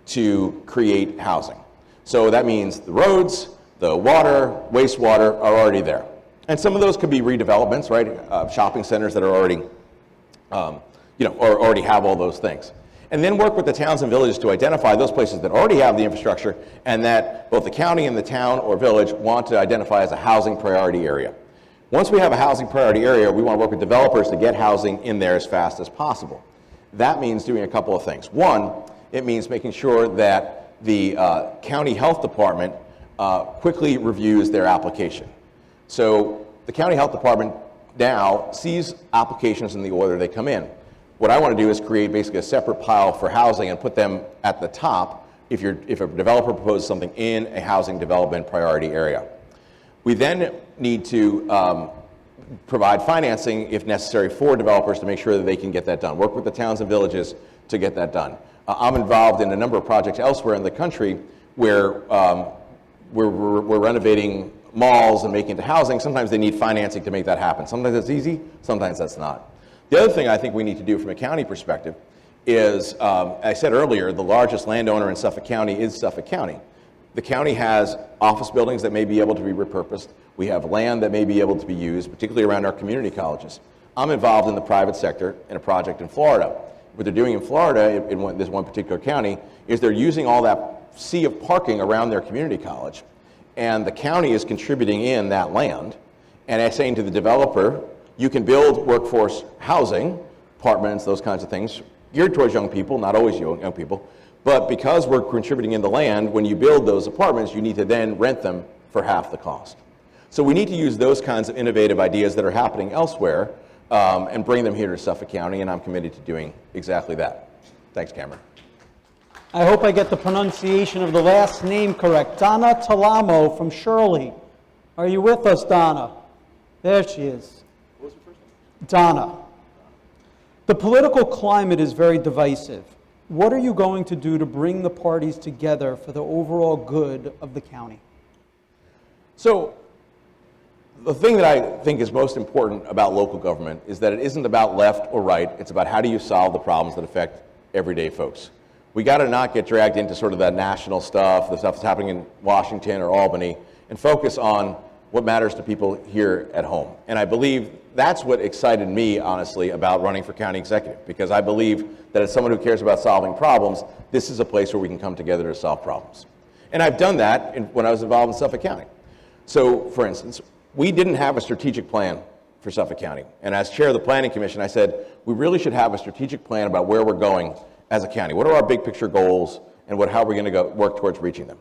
to create housing. So that means the roads, the water, wastewater are already there. And some of those could be redevelopments, right? Shopping centers that are already, or already have all those things. And then work with the towns and villages to identify those places that already have the infrastructure and that both the county and the town or village want to identify as a housing priority area. Once we have a housing priority area, we want to work with developers to get housing in there as fast as possible. That means doing a couple of things. One, it means making sure that the county health department quickly reviews their application. So the county health department now sees applications in the order they come in. What I want to do is create basically a separate pile for housing and put them at the top if a developer proposes something in a housing development priority area. We then need to provide financing, if necessary, for developers to make sure that they can get that done. Work with the towns and villages to get that done. I'm involved in a number of projects elsewhere in the country where we're renovating malls and making it into housing. Sometimes they need financing to make that happen. Sometimes it's easy, sometimes that's not. The other thing I think we need to do from a county perspective is, I said earlier, the largest landowner in Suffolk County is Suffolk County. The county has office buildings that may be able to be repurposed. We have land that may be able to be used, particularly around our community colleges. I'm involved in the private sector in a project in Florida. What they're doing in Florida, in this one particular county, is they're using all that sea of parking around their community college, and the county is contributing in that land, and they're saying to the developer, you can build workforce housing, apartments, those kinds of things, geared towards young people, not always young people, but because we're contributing in the land, when you build those apartments, you need to then rent them for half the cost. So we need to use those kinds of innovative ideas that are happening elsewhere and bring them here to Suffolk County, and I'm committed to doing exactly that. Thanks, Cameron. I hope I get the pronunciation of the last name correct. Donna Talamo from Shirley. Are you with us, Donna? There she is. What was her first name? Donna. The political climate is very divisive. What are you going to do to bring the parties together for the overall good of the county? So, the thing that I think is most important about local government is that it isn't about left or right. It's about how do you solve the problems that affect everyday folks. We got to not get dragged into sort of that national stuff, the stuff that's happening in Washington or Albany, and focus on what matters to people here at home. And I believe that's what excited me, honestly, about running for county executive, because I believe that as someone who cares about solving problems, this is a place where we can come together to solve problems. And I've done that when I was involved in Suffolk County. So, for instance, we didn't have a strategic plan for Suffolk County. And as chair of the Planning Commission, I said, we really should have a strategic plan about where we're going as a county. What are our big picture goals, and how are we going to work towards reaching them?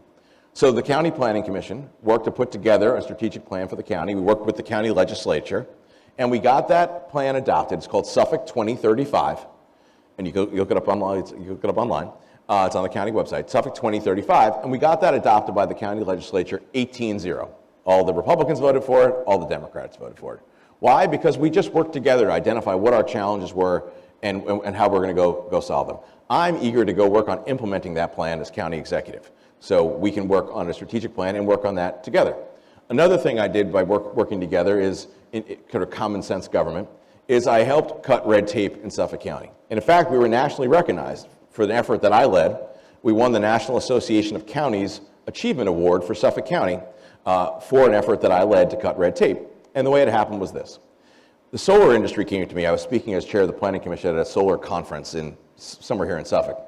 So the County Planning Commission worked to put together a strategic plan for the county. We worked with the county legislature, and we got that plan adopted. It's called Suffolk 2035, and you look it up online. It's on the county website, Suffolk 2035, and we got that adopted by the county legislature 18-0. All the Republicans voted for it, all the Democrats voted for it. Why? Because we just worked together to identify what our challenges were and how we're going to go solve them. I'm eager to go work on implementing that plan as county executive, so we can work on a strategic plan and work on that together. Another thing I did by working together is, in kind of common sense government, is I helped cut red tape in Suffolk County. And in fact, we were nationally recognized for the effort that I led. We won the National Association of Counties Achievement Award for Suffolk County for an effort that I led to cut red tape. And the way it happened was this. The solar industry came to me. I was speaking as chair of the Planning Commission at a solar conference somewhere here in Suffolk.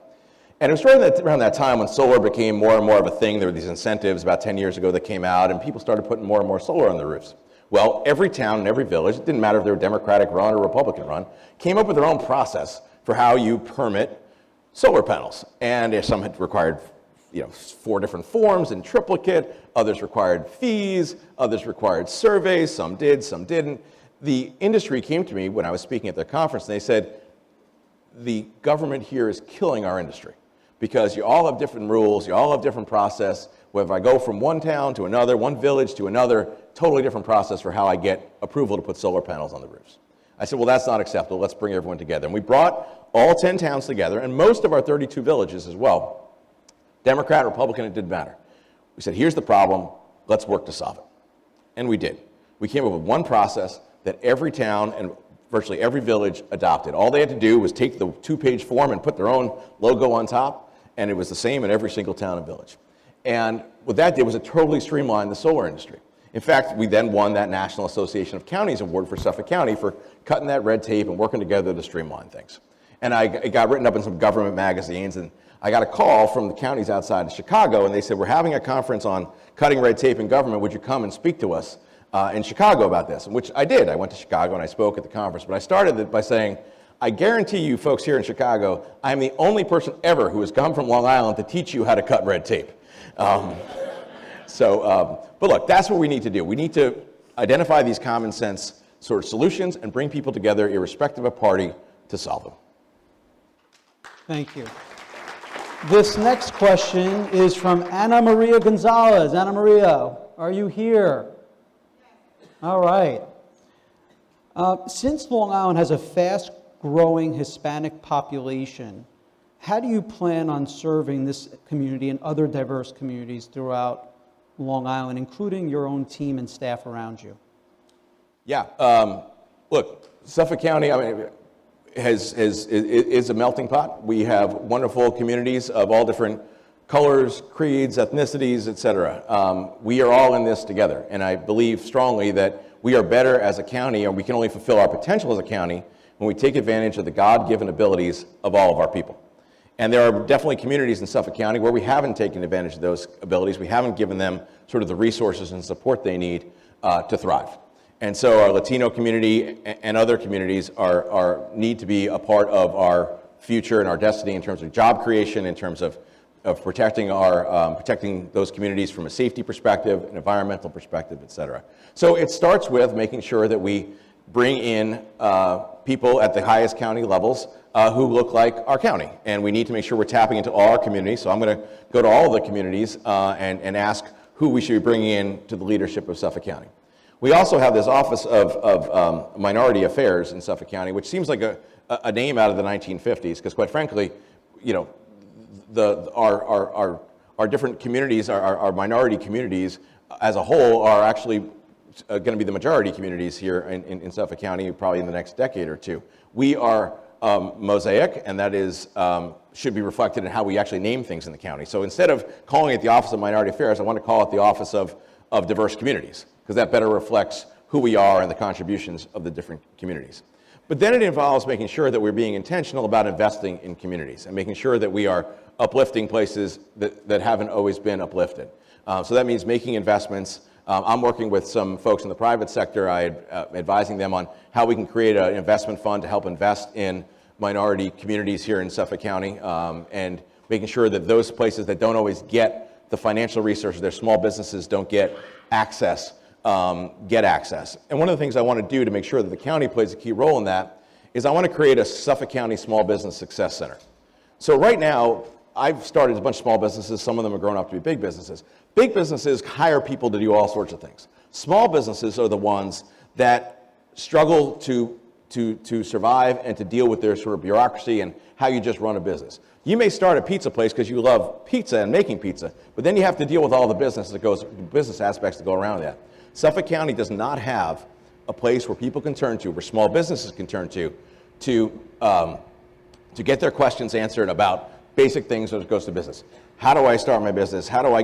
And it was around that time when solar became more and more of a thing. There were these incentives about 10 years ago that came out, and people started putting more and more solar on their roofs. Well, every town and every village, it didn't matter if they were Democratic run or Republican run, came up with their own process for how you permit solar panels. And some had required 4 different forms in triplicate, others required fees, others required surveys, some did, some didn't. The industry came to me when I was speaking at the conference, and they said, the government here is killing our industry because you all have different rules, you all have different process. Whether I go from one town to another, one village to another, totally different process for how I get approval to put solar panels on the roofs. I said, well, that's not acceptable. Let's bring everyone together. And we brought all 10 towns together, and most of our 32 villages as well. Democrat, Republican, it didn't matter. We said, here's the problem. Let's work to solve it. And we did. We came up with one process that every town and virtually every village adopted. All they had to do was take the 2-page form and put their own logo on top, and it was the same in every single town and village. And what that did was it totally streamlined the solar industry. In fact, we then won that National Association of Counties Award for Suffolk County for cutting that red tape and working together to streamline things. And it got written up in some government magazines, and I got a call from the counties outside of Chicago, and they said, we're having a conference on cutting red tape in government. Would you come and speak to us in Chicago about this? Which I did. I went to Chicago and I spoke at the conference, but I started it by saying, I guarantee you folks here in Chicago, I'm the only person ever who has come from Long Island to teach you how to cut red tape. But look, that's what we need to do. We need to identify these common sense sort of solutions and bring people together, irrespective of party, to solve them. Thank you. This next question is from Ana Maria Gonzalez. Ana Maria, are you here? All right. Since Long Island has a fast-growing Hispanic population, how do you plan on serving this community and other diverse communities throughout Long Island, including your own team and staff around you? Yeah. Look, Suffolk County, is a melting pot. We have wonderful communities of all different colors, creeds, ethnicities, et cetera. We are all in this together, and I believe strongly that we are better as a county, and we can only fulfill our potential as a county when we take advantage of the God-given abilities of all of our people. And there are definitely communities in Suffolk County where we haven't taken advantage of those abilities. We haven't given them sort of the resources and support they need to thrive. And so our Latino community and other communities need to be a part of our future and our destiny in terms of job creation, in terms of protecting those communities from a safety perspective, an environmental perspective, et cetera. So it starts with making sure that we bring in people at the highest county levels who look like our county. And we need to make sure we're tapping into all our communities. So I'm going to go to all of the communities and ask who we should be bringing in to the leadership of Suffolk County. We also have this Office of Minority Affairs in Suffolk County, which seems like a name out of the 1950s, because quite frankly, our different communities, our minority communities as a whole are actually going to be the majority communities here in Suffolk County probably in the next decade or two. We are mosaic, and that is should be reflected in how we actually name things in the county. So instead of calling it the Office of Minority Affairs, I want to call it the Office of Diverse Communities, because that better reflects who we are and the contributions of the different communities. But then it involves making sure that we're being intentional about investing in communities and making sure that we are uplifting places that haven't always been uplifted. So that means making investments. I'm working with some folks in the private sector, advising them on how we can create an investment fund to help invest in minority communities here in Suffolk County, and making sure that those places that don't always get the financial resources, their small businesses don't get access. And one of the things I want to do to make sure that the county plays a key role in that is I want to create a Suffolk County Small Business Success Center. So right now, I've started a bunch of small businesses. Some of them are grown up to be big businesses. Big businesses hire people to do all sorts of things. Small businesses are the ones that struggle to survive and to deal with their sort of bureaucracy and how you just run a business. You may start a pizza place because you love pizza and making pizza, but then you have to deal with all the business aspects that go around that. Suffolk County does not have a place where people can turn to, where small businesses can turn to get their questions answered about basic things as it goes to business. How do I start my business? How do I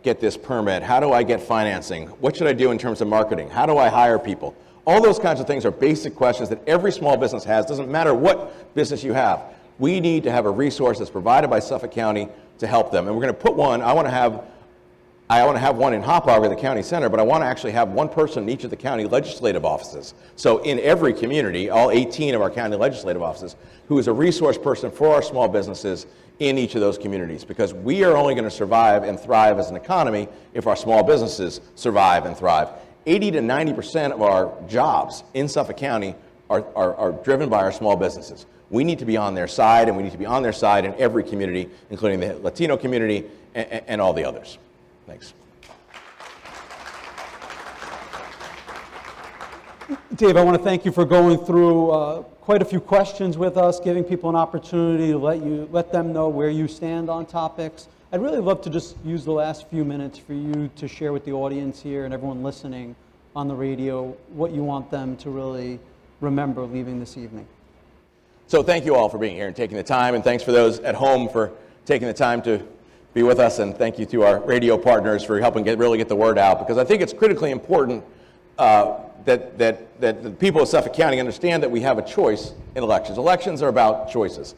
get this permit? How do I get financing? What should I do in terms of marketing? How do I hire people? All those kinds of things are basic questions that every small business has. Doesn't matter what business you have. We need to have a resource that's provided by Suffolk County to help them. And we're going to put one. I want to have one in Hopauger, the county center, but I want to actually have one person in each of the county legislative offices. So in every community, all 18 of our county legislative offices, who is a resource person for our small businesses in each of those communities, because we are only going to survive and thrive as an economy if our small businesses survive and thrive. 80 to 90% of our jobs in Suffolk County are driven by our small businesses. We need to be on their side, and we need to be on their side in every community, including the Latino community and all the others. Thanks. Dave, I want to thank you for going through quite a few questions with us, giving people an opportunity to let them know where you stand on topics. I'd really love to just use the last few minutes for you to share with the audience here and everyone listening on the radio what you want them to really remember leaving this evening. So thank you all for being here and taking the time, and thanks for those at home for taking the time to be with us, and thank you to our radio partners for helping really get the word out, because I think it's critically important that the people of Suffolk County understand that we have a choice in elections. Elections are about choices.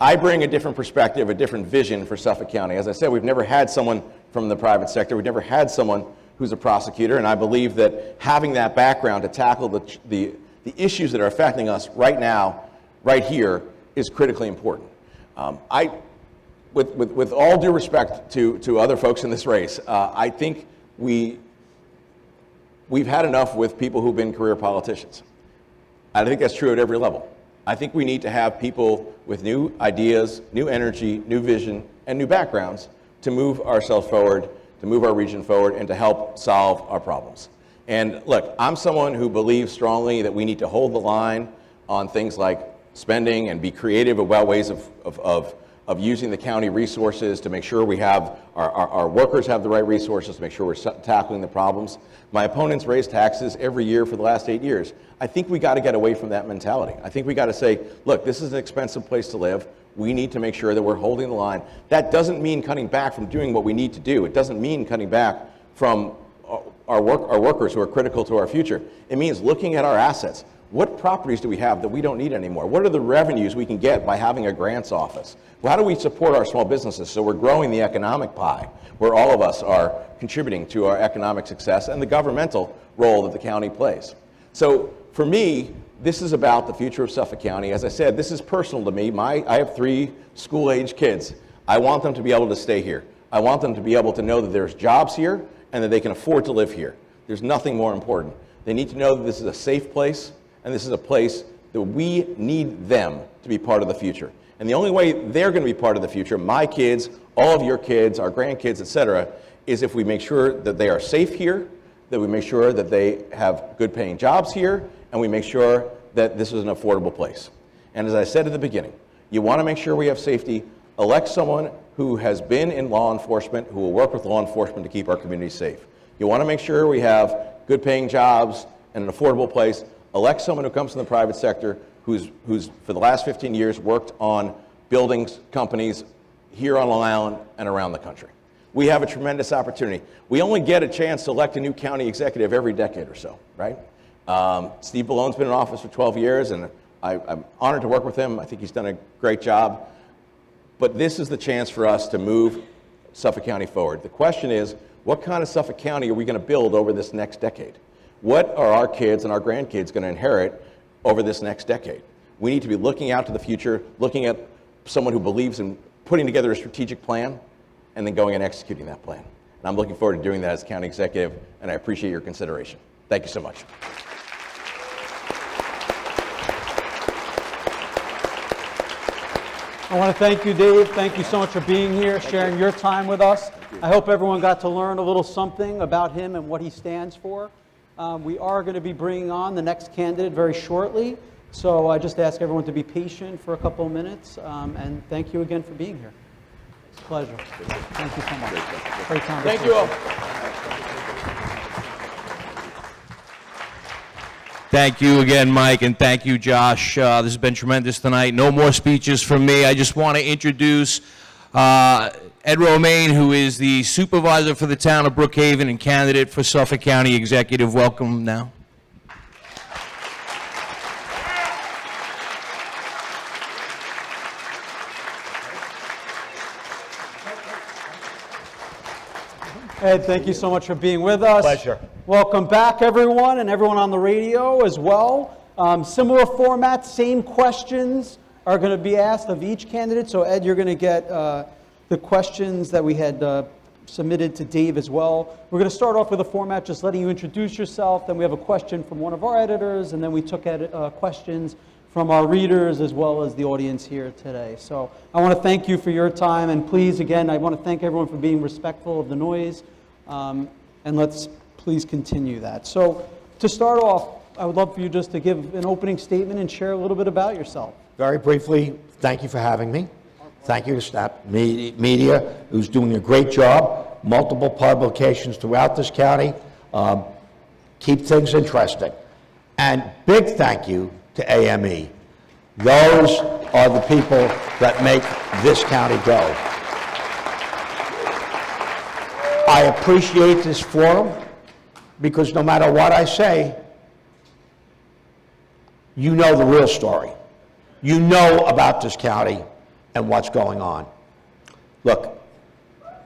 I bring a different perspective, a different vision for Suffolk County. As I said, we've never had someone from the private sector. We've never had someone who's a prosecutor, and I believe that having that background to tackle the issues that are affecting us right now, right here, is critically important. With all due respect to other folks in this race, I think we've had enough with people who've been career politicians. I think that's true at every level. I think we need to have people with new ideas, new energy, new vision, and new backgrounds to move ourselves forward, to move our region forward, and to help solve our problems. And look, I'm someone who believes strongly that we need to hold the line on things like spending and be creative about ways of using the county resources to make sure we have our workers have the right resources, to make sure we're tackling the problems. My opponents raise taxes every year for the last 8 years. I think we got to get away from that mentality. I think we got to say, look, this is an expensive place to live. We need to make sure that we're holding the line. That doesn't mean cutting back from doing what we need to do. It doesn't mean cutting back from our workers who are critical to our future. It means looking at our assets. What properties do we have that we don't need anymore? What are the revenues we can get by having a grants office? Well, how do we support our small businesses so we're growing the economic pie, where all of us are contributing to our economic success and the governmental role that the county plays? So for me, this is about the future of Suffolk County. As I said, this is personal to me. I have 3 school-age kids. I want them to be able to stay here. I want them to be able to know that there's jobs here and that they can afford to live here. There's nothing more important. They need to know that this is a safe place, and this is a place that we need them to be part of the future. And the only way they're going to be part of the future, my kids, all of your kids, our grandkids, et cetera, is if we make sure that they are safe here, that we make sure that they have good paying jobs here, and we make sure that this is an affordable place. And as I said at the beginning, you want to make sure we have safety. Elect someone who has been in law enforcement, who will work with law enforcement to keep our communities safe. You want to make sure we have good paying jobs and an affordable place. Elect someone who comes from the private sector who's for the last 15 years worked on buildings, companies here on Long Island and around the country. We have a tremendous opportunity. We only get a chance to elect a new county executive every decade or so, right? Steve Ballone's been in office for 12 years, and I'm honored to work with him. I think he's done a great job. But this is the chance for us to move Suffolk County forward. The question is, what kind of Suffolk County are we going to build over this next decade? What are our kids and our grandkids going to inherit over this next decade? We need to be looking out to the future, looking at someone who believes in putting together a strategic plan and then going and executing that plan. And I'm looking forward to doing that as county executive, and I appreciate your consideration. Thank you so much. I want to thank you, Dave. Thank you so much for being here, sharing your time with us. I hope everyone got to learn a little something about him and what he stands for. We are going to be bringing on the next candidate very shortly. So I just ask everyone to be patient for a couple of minutes. And thank you again for being here. It's a pleasure. Thank you so much. Great conversation. Thank you all. Thank you again, Mike, and thank you, Josh. This has been tremendous tonight. No more speeches from me. I just want to introduce Ed Romaine, who is the supervisor for the town of Brookhaven and candidate for Suffolk County Executive. Welcome now. Ed, thank you so much for being with us. Pleasure. Welcome back, everyone, and everyone on the radio as well. Similar format, same questions are going to be asked of each candidate. So, Ed, you're going to get the questions that we had submitted to Dave as well. We're going to start off with a format just letting you introduce yourself. Then we have a question from one of our editors, and then we took questions from our readers as well as the audience here today. So I want to thank you for your time, and please, again, I want to thank everyone for being respectful of the noise, and let's please continue that. So to start off, I would love for you just to give an opening statement and share a little bit about yourself. Very briefly, thank you for having me. Thank you to Schneps Media, who's doing a great job. Multiple publications throughout this county. Keep things interesting. And big thank you to AME. Those are the people that make this county go. I appreciate this forum because no matter what I say, you know the real story. You know about this county and what's going on. Look,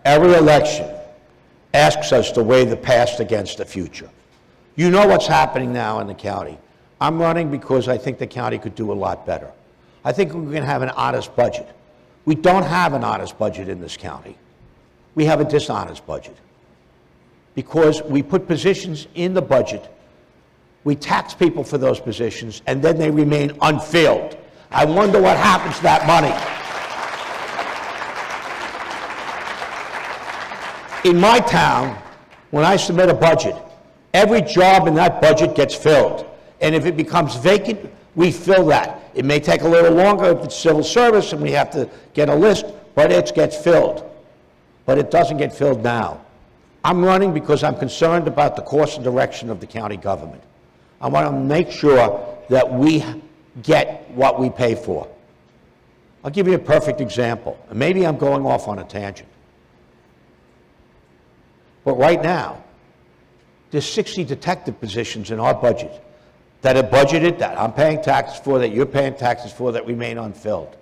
every election asks us to weigh the past against the future. You know what's happening now in the county. I'm running because I think the county could do a lot better. I think we can have an honest budget. We don't have an honest budget in this county. We have a dishonest budget because we put positions in the budget, we tax people for those positions, and then they remain unfilled. I wonder what happens to that money. In my town, when I submit a budget, every job in that budget gets filled. And if it becomes vacant, we fill that. It may take a little longer if it's civil service and we have to get a list, but it gets filled. But it doesn't get filled now. I'm running because I'm concerned about the course and direction of the county government. I want to make sure that we get what we pay for. I'll give you a perfect example. And maybe I'm going off on a tangent. But right now, there's 60 detective positions in our budget that are budgeted, that I'm paying taxes for, that you're paying taxes for, that remain unfilled.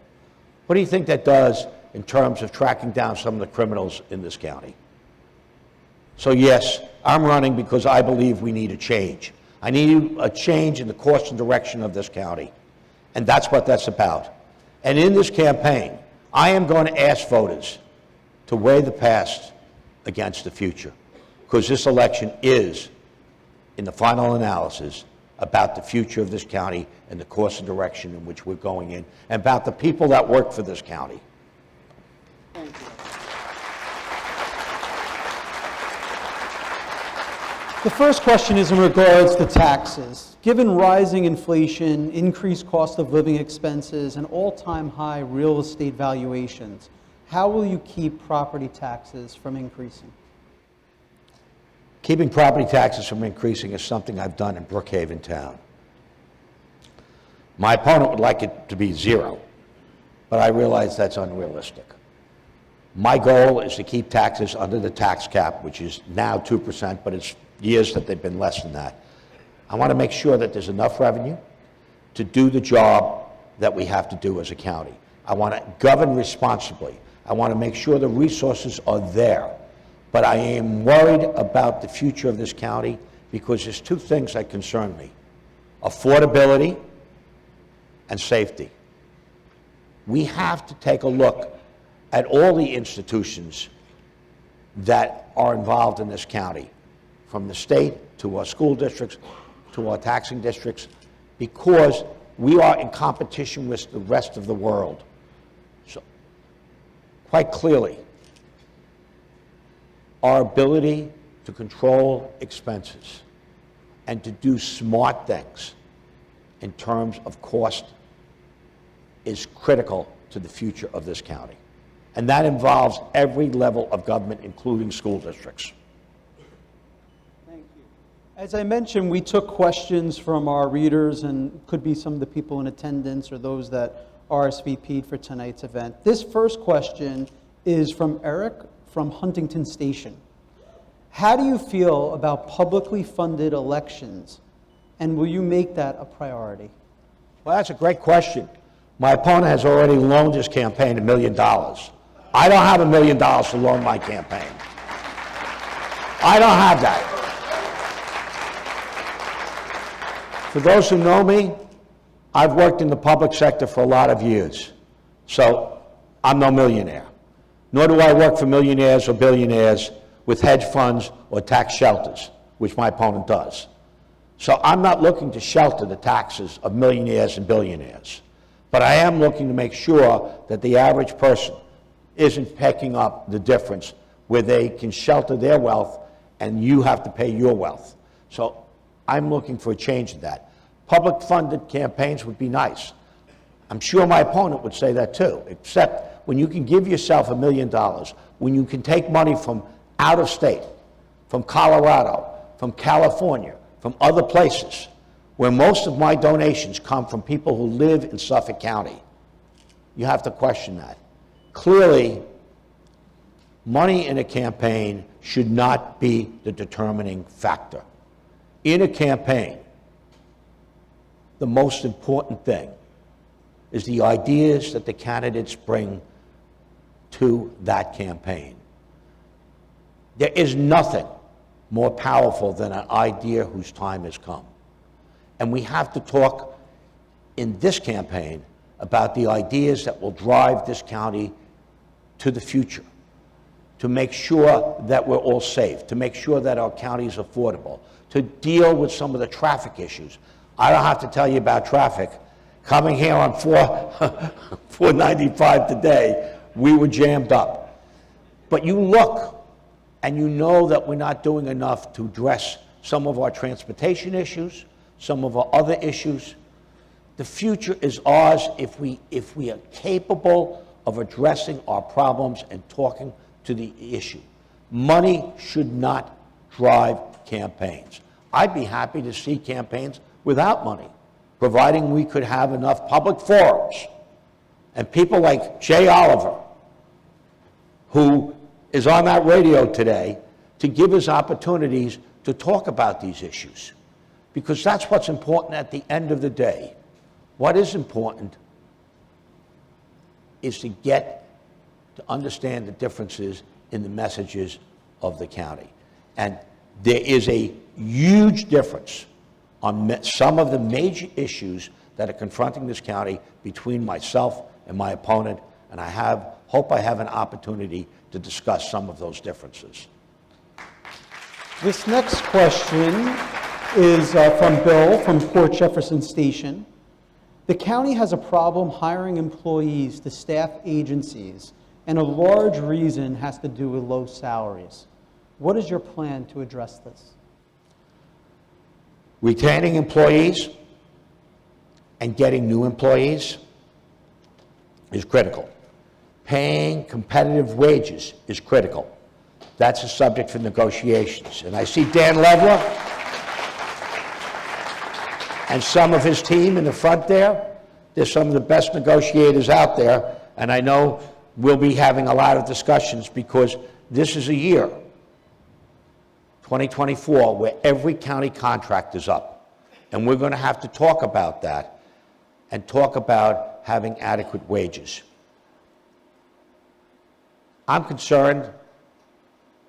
What do you think that does in terms of tracking down some of the criminals in this county? So yes, I'm running because I believe we need a change. I need a change in the course and direction of this county. And that's what that's about. And in this campaign, I am going to ask voters to weigh the past against the future, because this election is, in the final analysis, about the future of this county and the course and direction in which we're going in, and about the people that work for this county. Thank you. The first question is in regards to taxes. Given rising inflation, increased cost of living expenses, and all-time high real estate valuations, how will you keep property taxes from increasing? Keeping property taxes from increasing is something I've done in Brookhaven town. My opponent would like it to be zero, but I realize that's unrealistic. My goal is to keep taxes under the tax cap, which is now 2%, but it's years that they've been less than that. I want to make sure that there's enough revenue to do the job that we have to do as a county. I want to govern responsibly. I want to make sure the resources are there. But I am worried about the future of this county because there's two things that concern me: affordability and safety. We have to take a look at all the institutions that are involved in this county, from the state to our school districts to our taxing districts, because we are in competition with the rest of the world. So, quite clearly, our ability to control expenses, and to do smart things in terms of cost is critical to the future of this county. And that involves every level of government, including school districts. Thank you. As I mentioned, we took questions from our readers, and could be some of the people in attendance or those that RSVP'd for tonight's event. This first question is from Eric from Huntington Station. How do you feel about publicly funded elections, and will you make that a priority? Well, that's a great question. My opponent has already loaned his campaign $1 million. I don't have $1 million to loan my campaign. I don't have that. For those who know me, I've worked in the public sector for a lot of years, so I'm no millionaire. Nor do I work for millionaires or billionaires with hedge funds or tax shelters, which my opponent does. So I'm not looking to shelter the taxes of millionaires and billionaires. But I am looking to make sure that the average person isn't picking up the difference where they can shelter their wealth and you have to pay your wealth. So I'm looking for a change in that. Public funded campaigns would be nice. I'm sure my opponent would say that too, except when you can give yourself $1 million, when you can take money from out of state, from Colorado, from California, from other places, where most of my donations come from people who live in Suffolk County. You have to question that. Clearly, money in a campaign should not be the determining factor. In a campaign, the most important thing is the ideas that the candidates bring to that campaign. There is nothing more powerful than an idea whose time has come. And we have to talk in this campaign about the ideas that will drive this county to the future, to make sure that we're all safe, to make sure that our county is affordable, to deal with some of the traffic issues. I don't have to tell you about traffic. Coming here on 495 today, we were jammed up. But you look and you know that we're not doing enough to address some of our transportation issues, some of our other issues. The future is ours if we are capable of addressing our problems and talking to the issue. Money should not drive campaigns. I'd be happy to see campaigns without money, providing we could have enough public forums and people like Jay Oliver, who is on that radio today, to give us opportunities to talk about these issues. Because that's what's important at the end of the day. What is important is to get to understand the differences in the messages of the county. And there is a huge difference on some of the major issues that are confronting this county between myself and my opponent, and I hope I have an opportunity to discuss some of those differences. This next question is from Bill from Port Jefferson Station. The county has a problem hiring employees to staff agencies, and a large reason has to do with low salaries. What is your plan to address this? Retaining employees and getting new employees is critical. Paying competitive wages is critical. That's a subject for negotiations. And I see Dan Leveler and some of his team in the front there. They're some of the best negotiators out there, and I know we'll be having a lot of discussions because this is a year, 2024, where every county contract is up. And we're going to have to talk about that and talk about having adequate wages. I'm concerned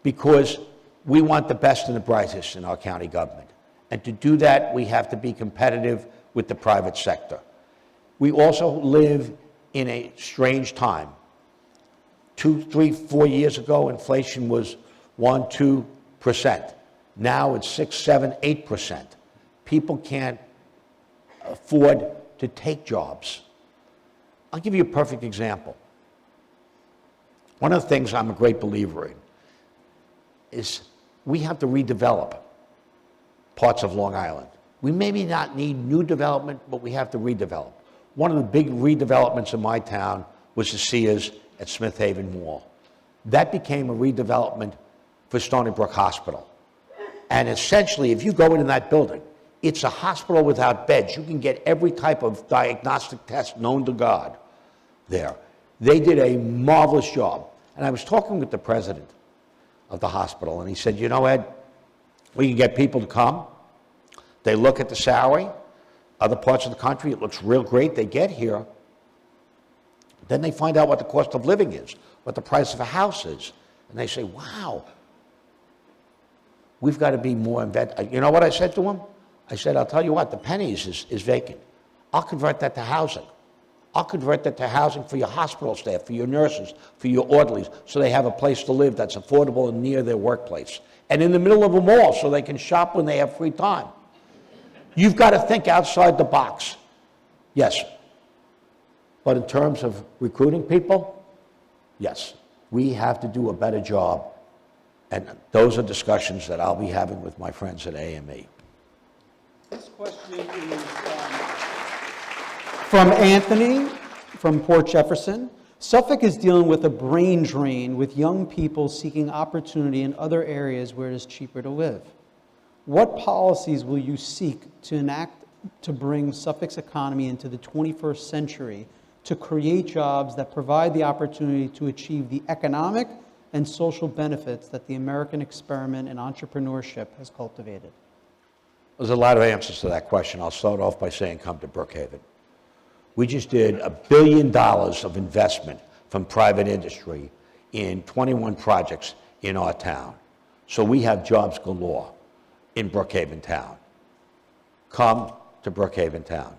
because we want the best and the brightest in our county government. And to do that, we have to be competitive with the private sector. We also live in a strange time. 2, 3, 4 years ago, inflation was 1-2%. Now it's 6, 7, 8%. People can't afford to take jobs. I'll give you a perfect example. One of the things I'm a great believer in is we have to redevelop parts of Long Island. We maybe not need new development, but we have to redevelop. One of the big redevelopments in my town was the Sears at Smith Haven Mall. That became a redevelopment for Stony Brook Hospital. And essentially, if you go into that building, it's a hospital without beds. You can get every type of diagnostic test known to God there. They did a marvelous job. And I was talking with the president of the hospital, and he said, you know, Ed, we can get people to come. They look at the salary. Other parts of the country, it looks real great. They get here. Then they find out what the cost of living is, what the price of a house is. And they say, wow, we've got to be more inventive. You know what I said to him? I said, I'll tell you what, the Pennies is vacant. I'll convert that to housing. I'll convert that to housing for your hospital staff, for your nurses, for your orderlies, so they have a place to live that's affordable and near their workplace. And in the middle of a mall, so they can shop when they have free time. You've got to think outside the box. Yes. But in terms of recruiting people, yes, we have to do a better job. And those are discussions that I'll be having with my friends at AME. This question is from Anthony from Port Jefferson. Suffolk is dealing with a brain drain with young people seeking opportunity in other areas where it is cheaper to live. What policies will you seek to enact to bring Suffolk's economy into the 21st century to create jobs that provide the opportunity to achieve the economic and social benefits that the American experiment in entrepreneurship has cultivated? There's a lot of answers to that question. I'll start off by saying come to Brookhaven. We just did $1 billion of investment from private industry in 21 projects in our town. So we have jobs galore in Brookhaven Town. Come to Brookhaven Town.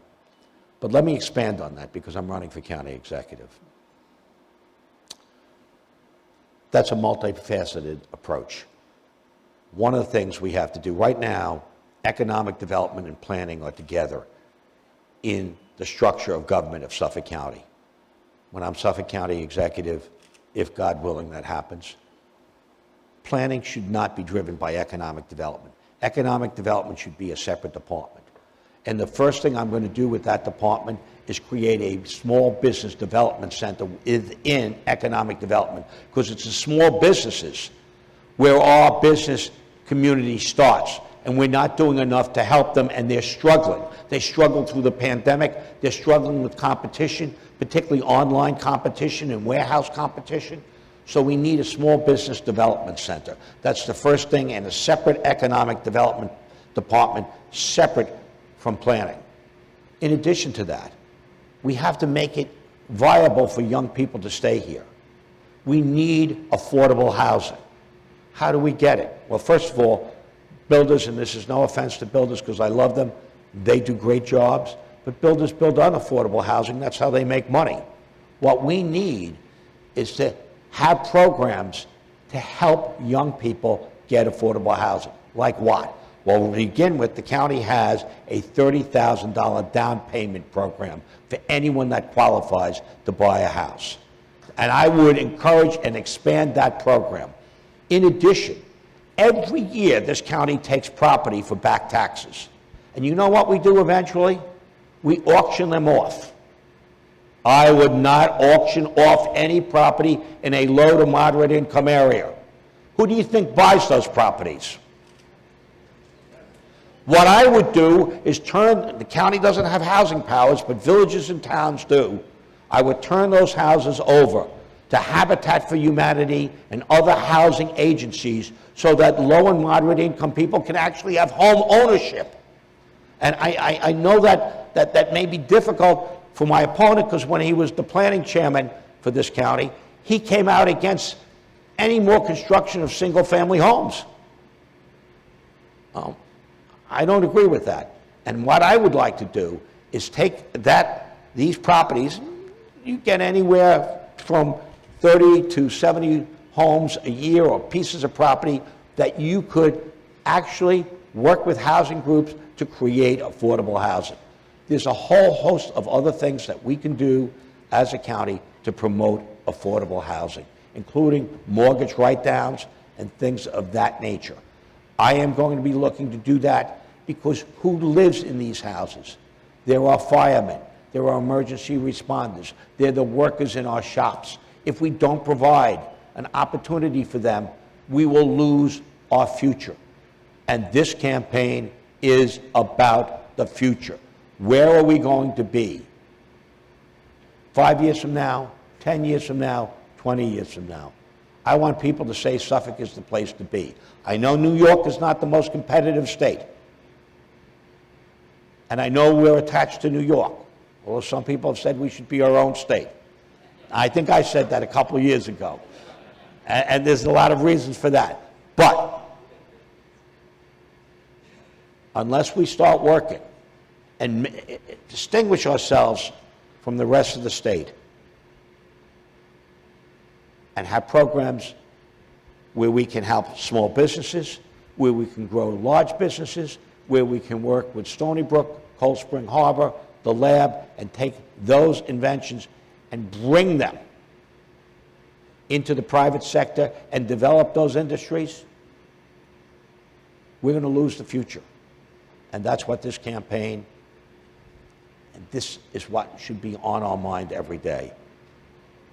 But let me expand on that because I'm running for county executive. That's a multifaceted approach. One of the things we have to do right now, economic development and planning are together in the structure of government of Suffolk County. When I'm Suffolk County executive, if God willing that happens, planning should not be driven by economic development. Economic development should be a separate department. And the first thing I'm going to do with that department is create a small business development center within economic development, because it's the small businesses where our business community starts. And we're not doing enough to help them, and they're struggling. They struggled through the pandemic. They're struggling with competition, particularly online competition and warehouse competition. So we need a small business development center. That's the first thing, and a separate economic development department, separate from planning. In addition to that, we have to make it viable for young people to stay here. We need affordable housing. How do we get it? Well, first of all, builders, and this is no offense to builders because I love them, they do great jobs, but builders build unaffordable housing. That's how they make money. What we need is to have programs to help young people get affordable housing. Like what? Well, to begin with, the county has a $30,000 down payment program for anyone that qualifies to buy a house. And I would encourage and expand that program. In addition, every year this county takes property for back taxes. And you know what we do eventually? We auction them off. I would not auction off any property in a low to moderate income area. Who do you think buys those properties? What I would do is the county doesn't have housing powers, but villages and towns do. I would turn those houses over to Habitat for Humanity and other housing agencies so that low and moderate income people can actually have home ownership. And I know that may be difficult for my opponent, because when he was the planning chairman for this county, he came out against any more construction of single-family homes. I don't agree with that. And what I would like to do is take these properties, you get anywhere from 30 to 70 homes a year or pieces of property that you could actually work with housing groups to create affordable housing. There's a whole host of other things that we can do as a county to promote affordable housing, including mortgage write-downs and things of that nature. I am going to be looking to do that because who lives in these houses? There are firemen, there are emergency responders, they're the workers in our shops. If we don't provide an opportunity for them, we will lose our future. And this campaign is about the future. Where are we going to be 5 years from now, 10 years from now, 20 years from now? I want people to say Suffolk is the place to be. I know New York is not the most competitive state. And I know we're attached to New York, although some people have said we should be our own state. I think I said that a couple of years ago. And there's a lot of reasons for that. But unless we start working and distinguish ourselves from the rest of the state and have programs where we can help small businesses, where we can grow large businesses, where we can work with Stony Brook, Cold Spring Harbor, the lab, and take those inventions and bring them into the private sector and develop those industries, we're going to lose the future. And that's what this campaign, and this is what should be on our mind every day.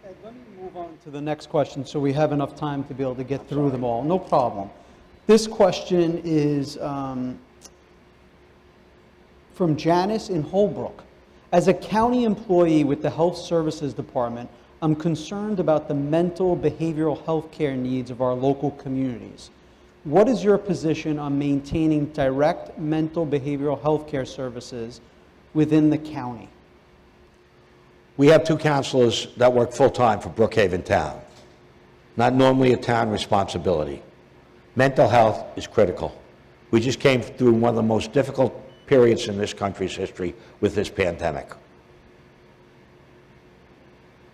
Ed, let me move on to the next question so we have enough time to be able to get through them all. No problem. This question is from Janice in Holbrook. As a county employee with the Health Services Department, I'm concerned about the mental behavioral health care needs of our local communities. What is your position on maintaining direct mental behavioral health care services within the county? We have 2 counselors that work full-time for Brookhaven Town. Not normally a town responsibility. Mental health is critical. We just came through one of the most difficult periods in this country's history with this pandemic.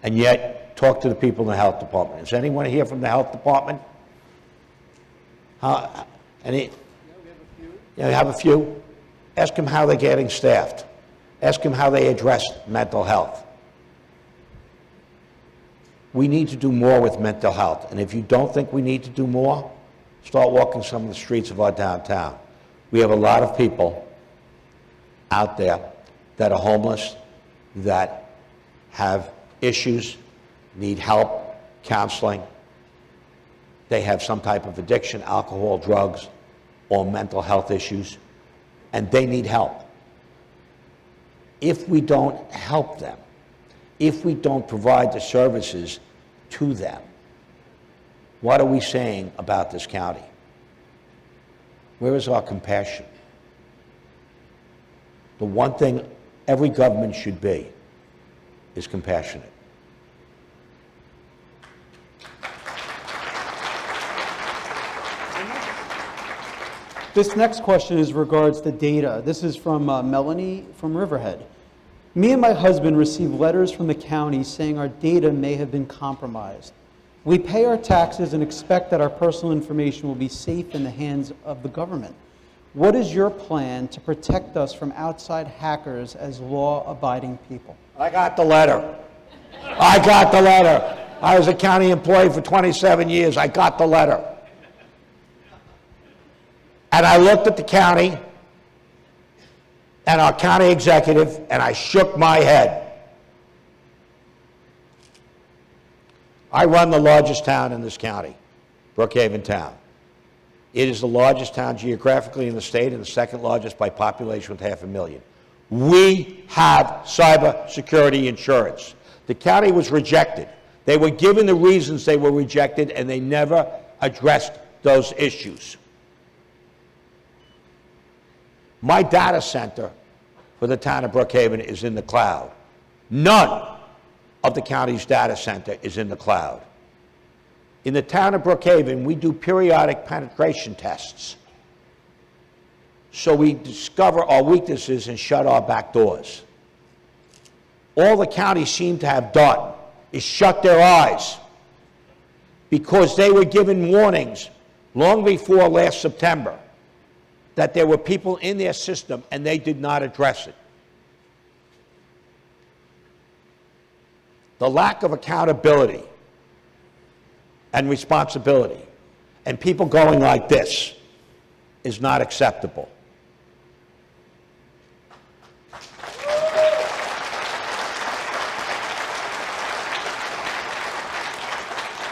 And yet, talk to the people in the health department. Is anyone here from the health department? Any? Yeah, we have a few. Ask them how they're getting staffed. Ask them how they address mental health. We need to do more with mental health. And if you don't think we need to do more, start walking some of the streets of our downtown. We have a lot of people out there that are homeless, that have issues, need help, counseling. They have some type of addiction, alcohol, drugs, or mental health issues, and they need help. If we don't help them, if we don't provide the services to them, what are we saying about this county? Where is our compassion? The one thing every government should be is compassionate. This next question is regards to data. This is from Melanie from Riverhead. Me and my husband received letters from the county saying our data may have been compromised. We pay our taxes and expect that our personal information will be safe in the hands of the government. What is your plan to protect us from outside hackers as law-abiding people? I got the letter. I got the letter. I was a county employee for 27 years. I got the letter. And I looked at the county and our county executive, and I shook my head. I run the largest town in this county, Brookhaven Town. It is the largest town geographically in the state and the second largest by population with 500,000. We have cybersecurity insurance. The county was rejected. They were given the reasons they were rejected, and they never addressed those issues. My data center for the town of Brookhaven is in the cloud. None of the county's data center is in the cloud. In the town of Brookhaven, we do periodic penetration tests. So we discover our weaknesses and shut our back doors. All the county seemed to have done is shut their eyes because they were given warnings long before last September that there were people in their system and they did not address it. The lack of accountability and responsibility and people going like this is not acceptable.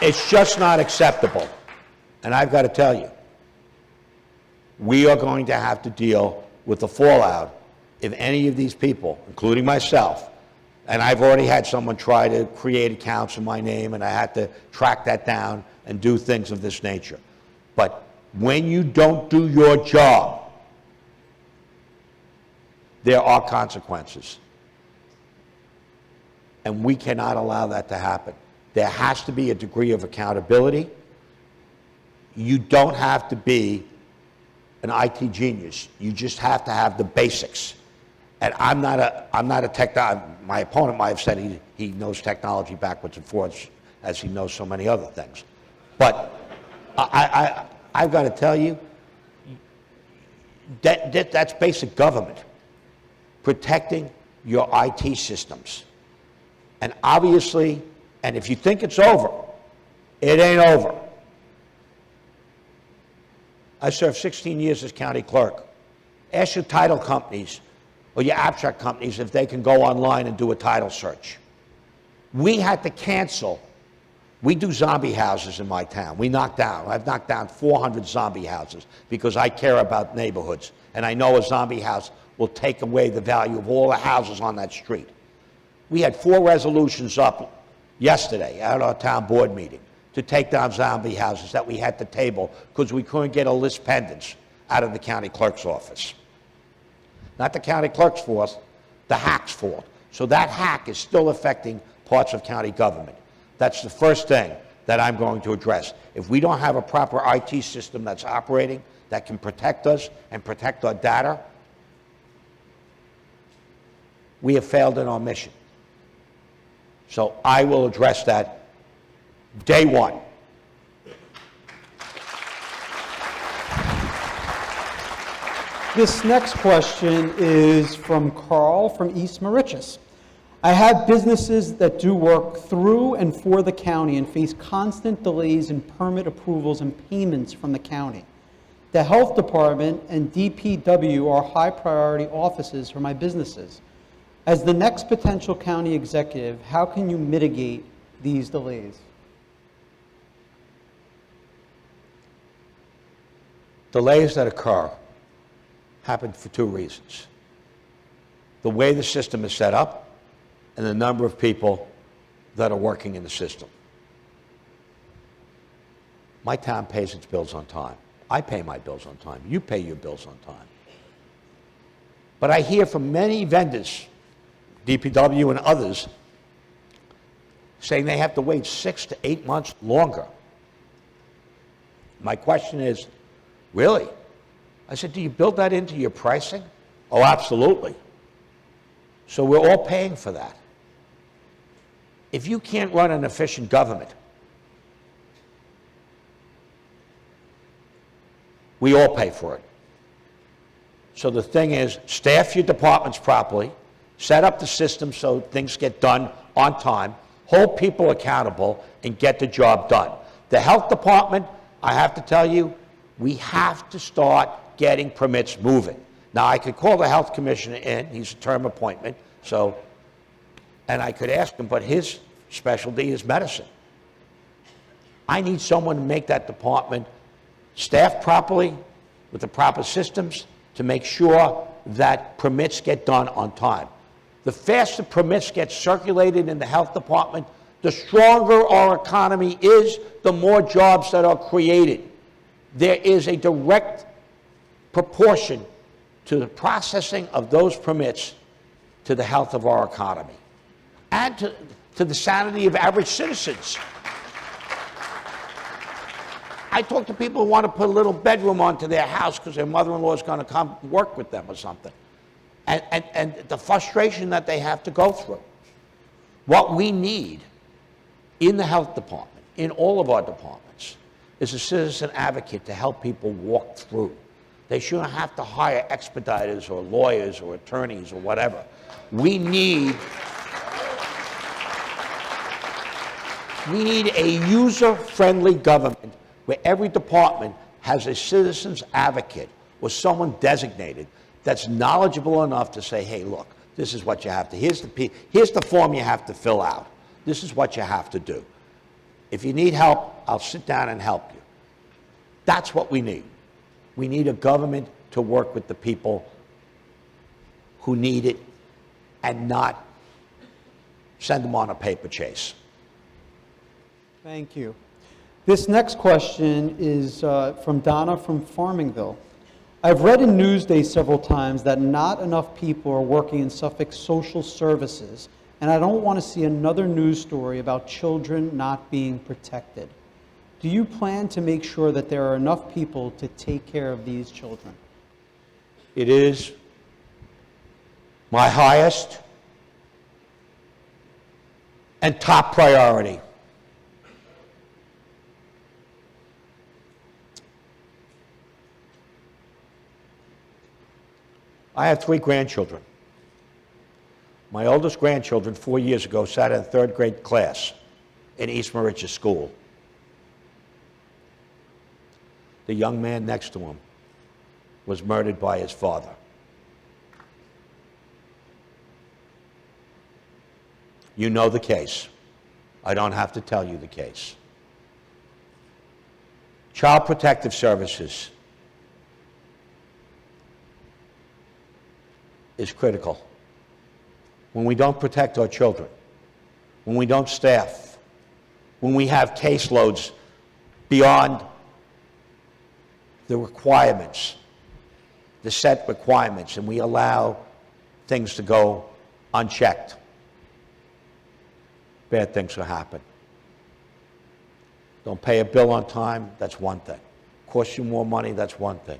It's just not acceptable. And I've got to tell you, we are going to have to deal with the fallout if any of these people, including myself, and I've already had someone try to create accounts in my name, and I had to track that down and do things of this nature. But when you don't do your job, there are consequences. And we cannot allow that to happen. There has to be a degree of accountability. You don't have to be an IT genius. You just have to have the basics. And I'm not a tech, my opponent might have said he knows technology backwards and forwards, as he knows so many other things. But I've got to tell you, that's basic government, protecting your IT systems. And obviously, and if you think it's over, it ain't over. I served 16 years as county clerk. Ask your title companies or your abstract companies if they can go online and do a title search. We had to cancel. We do zombie houses in my town. I've knocked down 400 zombie houses because I care about neighborhoods. And I know a zombie house will take away the value of all the houses on that street. We had 4 resolutions up yesterday at our town board meeting to take down zombie houses that we had to table because we couldn't get a list pendants out of the county clerk's office. Not the county clerk's fault, the hack's fault. So that hack is still affecting parts of county government. That's the first thing that I'm going to address. If we don't have a proper IT system that's operating, that can protect us and protect our data, we have failed in our mission. So I will address that day one. This next question is from Carl from East Mauritius. I have businesses that do work through and for the county and face constant delays in permit approvals and payments from the county. The health department and DPW are high priority offices for my businesses. As the next potential county executive, how can you mitigate these delays? Delays that occur happen for 2 reasons. The way the system is set up and the number of people that are working in the system. My town pays its bills on time. I pay my bills on time. You pay your bills on time. But I hear from many vendors, DPW and others, saying they have to wait 6 to 8 months longer. My question is, really? I said, do you build that into your pricing? Oh, absolutely. So we're all paying for that. If you can't run an efficient government, we all pay for it. So the thing is, staff your departments properly, set up the system so things get done on time, hold people accountable, and get the job done. The health department, I have to tell you, we have to start getting permits moving. Now, I could call the health commissioner in, he's a term appointment, and I could ask him, but his specialty is medicine. I need someone to make that department staffed properly with the proper systems to make sure that permits get done on time. The faster permits get circulated in the health department, the stronger our economy is, the more jobs that are created. There is a direct proportion to the processing of those permits to the health of our economy and to the sanity of average citizens. I talk to people who want to put a little bedroom onto their house because their mother-in-law is going to come work with them or something. And the frustration that they have to go through. What we need in the health department, in all of our departments, is a citizen advocate to help people walk through. They shouldn't have to hire expediters or lawyers or attorneys or whatever. We need a user-friendly government where every department has a citizen's advocate or someone designated that's knowledgeable enough to say, hey, look, this is what you have to, here's the form you have to fill out. This is what you have to do. If you need help, I'll sit down and help you. That's what we need. We need a government to work with the people who need it and not send them on a paper chase. Thank you. This next question is from Donna from Farmingville. I've read in Newsday several times that not enough people are working in Suffolk social services, and I don't want to see another news story about children not being protected. Do you plan to make sure that there are enough people to take care of these children? It is my highest and top priority. I have 3 grandchildren. My oldest grandchildren 4 years ago sat in 3rd grade class in East Moriches School. The young man next to him was murdered by his father. You know the case. I don't have to tell you the case. Child Protective Services is critical. When we don't protect our children, when we don't staff, when we have caseloads beyond the requirements, the set requirements, and we allow things to go unchecked, bad things will happen. Don't pay a bill on time, that's one thing. Cost you more money, that's one thing.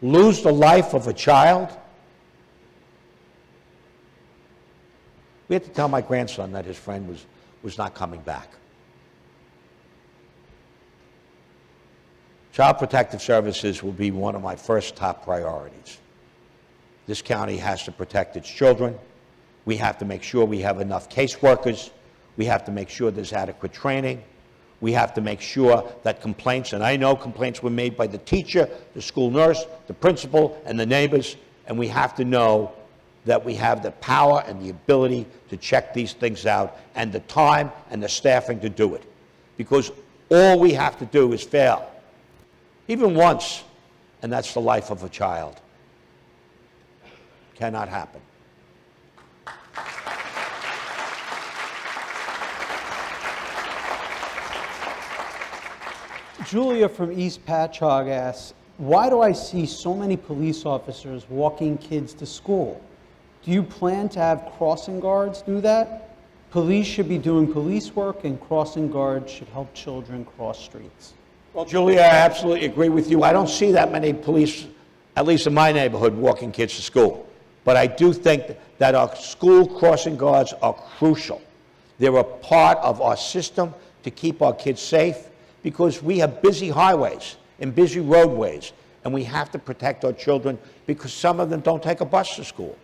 Lose the life of a child. We had to tell my grandson that his friend was not coming back. Child Protective Services will be one of my first top priorities. This county has to protect its children. We have to make sure we have enough caseworkers. We have to make sure there's adequate training. We have to make sure that complaints, and I know complaints were made by the teacher, the school nurse, the principal, and the neighbors, and we have to know that we have the power and the ability to check these things out and the time and the staffing to do it. Because all we have to do is fail, even once, and that's the life of a child. Cannot happen. Julia from East Patchogue asks, why do I see so many police officers walking kids to school? Do you plan to have crossing guards do that? Police should be doing police work, and crossing guards should help children cross streets. Well, Julia, I absolutely agree with you. I don't see that many police, at least in my neighborhood, walking kids to school. But I do think that our school crossing guards are crucial. They're a part of our system to keep our kids safe, because we have busy highways and busy roadways, and we have to protect our children because some of them don't take a bus to school.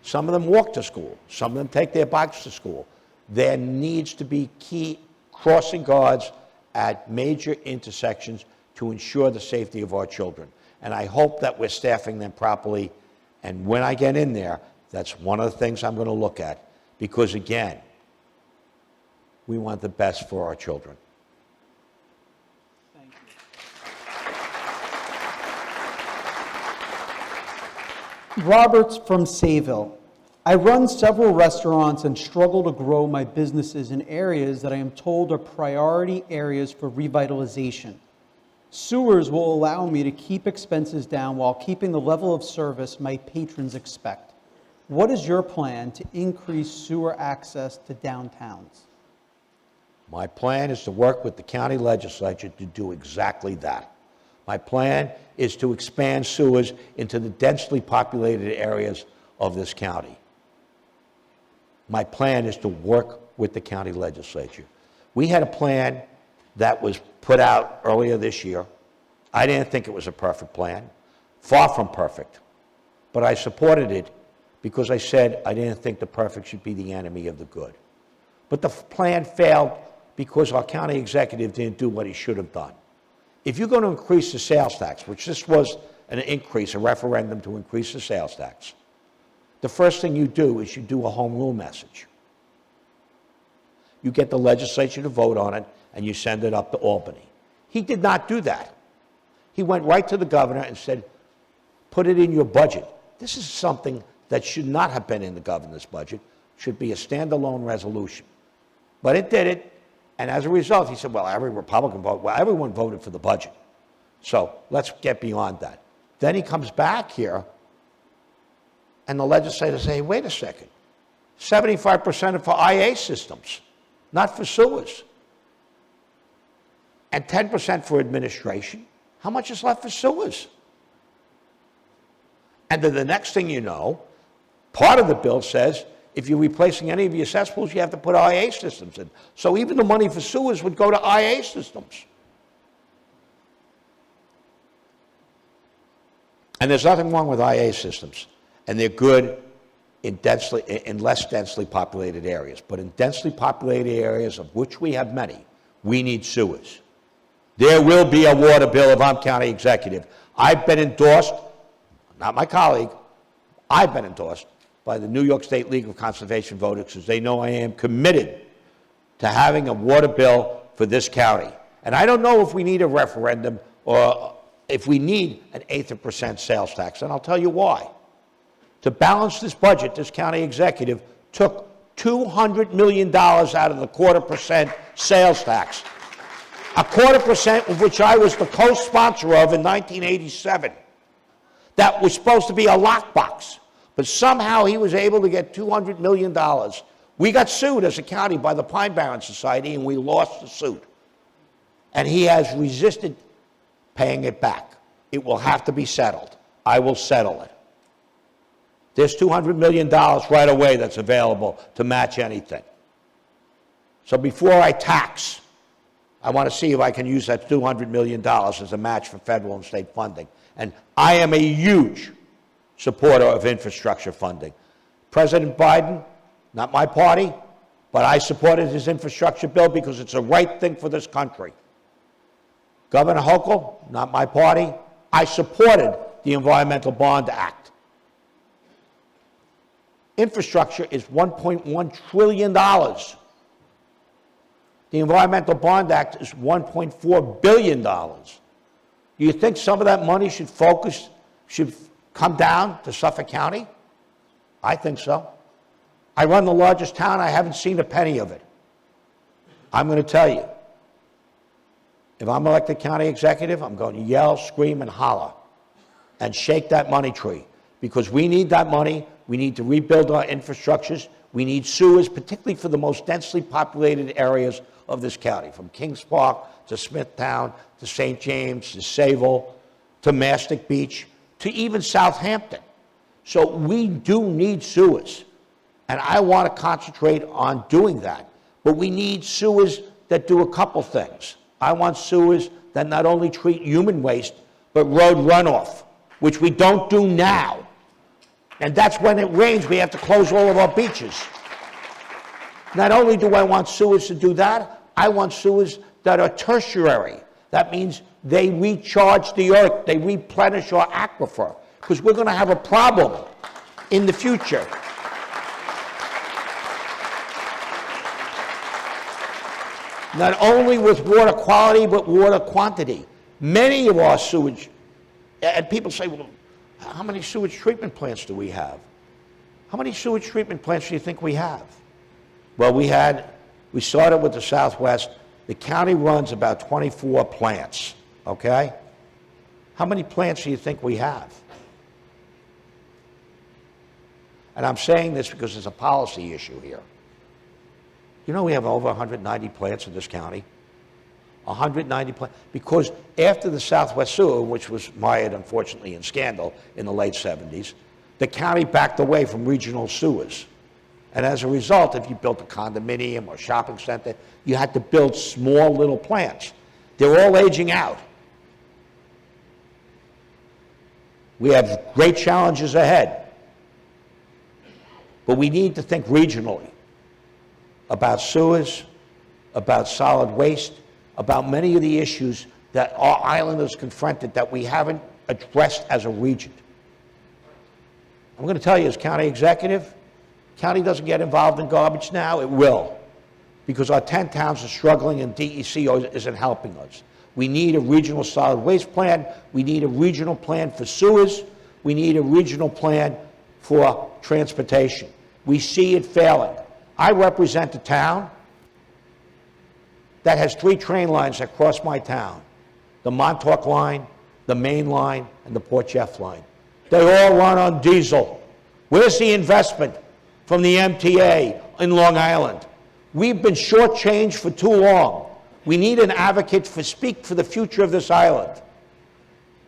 Some of them walk to school. Some of them take their bikes to school. There needs to be key crossing guards at major intersections to ensure the safety of our children. And I hope that we're staffing them properly. And when I get in there, that's one of the things I'm going to look at. Because again, we want the best for our children. Thank you. Roberts from Sayville. I run several restaurants and struggle to grow my businesses in areas that I am told are priority areas for revitalization. Sewers will allow me to keep expenses down while keeping the level of service my patrons expect. What is your plan to increase sewer access to downtowns? My plan is to work with the county legislature to do exactly that. My plan is to expand sewers into the densely populated areas of this county. My plan is to work with the county legislature. We had a plan that was put out earlier this year. I didn't think it was a perfect plan, far from perfect, but I supported it because I said I didn't think the perfect should be the enemy of the good. But the plan failed because our county executive didn't do what he should have done. If you're going to increase the sales tax, which this was an increase, a referendum to increase the sales tax, the first thing you do is you do a home rule message. You get the legislature to vote on it, and you send it up to Albany. He did not do that. He went right to the governor and said, put it in your budget. This is something that should not have been in the governor's budget, should be a standalone resolution. But it did it, and as a result, he said, well, every Republican voted, well, everyone voted for the budget. So let's get beyond that. Then he comes back here, and the legislators say, wait a second, 75% are for IA systems, not for sewers, and 10% for administration. How much is left for sewers? And then the next thing you know, part of the bill says, if you're replacing any of your cesspools, you have to put IA systems in. So even the money for sewers would go to IA systems. And there's nothing wrong with IA systems. And they're good in less densely populated areas. But in densely populated areas, of which we have many, we need sewers. There will be a water bill if I'm county executive. I've been endorsed, not my colleague, I've been endorsed by the New York State League of Conservation Voters because they know I am committed to having a water bill for this county. And I don't know if we need a referendum or if we need an 1/8% sales tax, and I'll tell you why. To balance this budget, this county executive took $200 million out of the 1/4% sales tax. A 1/4% of which I was the co-sponsor of in 1987. That was supposed to be a lockbox. But somehow he was able to get $200 million. We got sued as a county by the Pine Barren Society, and we lost the suit. And he has resisted paying it back. It will have to be settled. I will settle it. There's $200 million right away that's available to match anything. So before I tax, I want to see if I can use that $200 million as a match for federal and state funding. And I am a huge supporter of infrastructure funding. President Biden, not my party, but I supported his infrastructure bill because it's the right thing for this country. Governor Hochul, not my party, I supported the Environmental Bond Act. Infrastructure is $1.1 trillion. The Environmental Bond Act is $1.4 billion. Do you think some of that money should come down to Suffolk County? I think so. I run the largest town. I haven't seen a penny of it. I'm going to tell you, if I'm elected county executive, I'm going to yell, scream, and holler and shake that money tree because we need that money. We need to rebuild our infrastructures. We need sewers, particularly for the most densely populated areas of this county, from Kings Park to Smithtown to St. James to Sayville to Mastic Beach to even Southampton. So we do need sewers, and I want to concentrate on doing that. But we need sewers that do a couple things. I want sewers that not only treat human waste, but road runoff, which we don't do now. And that's when it rains, we have to close all of our beaches. Not only do I want sewers to do that, I want sewers that are tertiary. That means they recharge the earth, they replenish our aquifer, because we're going to have a problem in the future. Not only with water quality, but water quantity. Many of our sewage, and people say, well, how many sewage treatment plants do we have? How many sewage treatment plants do you think we have? Well, we started with the Southwest. The county runs about 24 plants, okay? How many plants do you think we have? And I'm saying this because there's a policy issue here. You know we have over 190 plants in this county? 190 plants. Because after the Southwest Sewer, which was mired, unfortunately, in scandal in the late 70s, the county backed away from regional sewers. And as a result, if you built a condominium or shopping center, you had to build small little plants. They're all aging out. We have great challenges ahead. But we need to think regionally about sewers, about solid waste, about many of the issues that our island is confronted that we haven't addressed as a region. I'm going to tell you, as county executive, county doesn't get involved in garbage now, it will. because our 10 towns are struggling and DEC isn't helping us. We need a regional solid waste plan. We need a regional plan for sewers. We need a regional plan for transportation. We see it failing. I represent a town that has 3 train lines that cross my town: the Montauk line, the Main line, and the Port Jeff line. They all run on diesel. Where's the investment from the MTA in Long Island? We've been shortchanged for too long. We need an advocate to speak for the future of this island.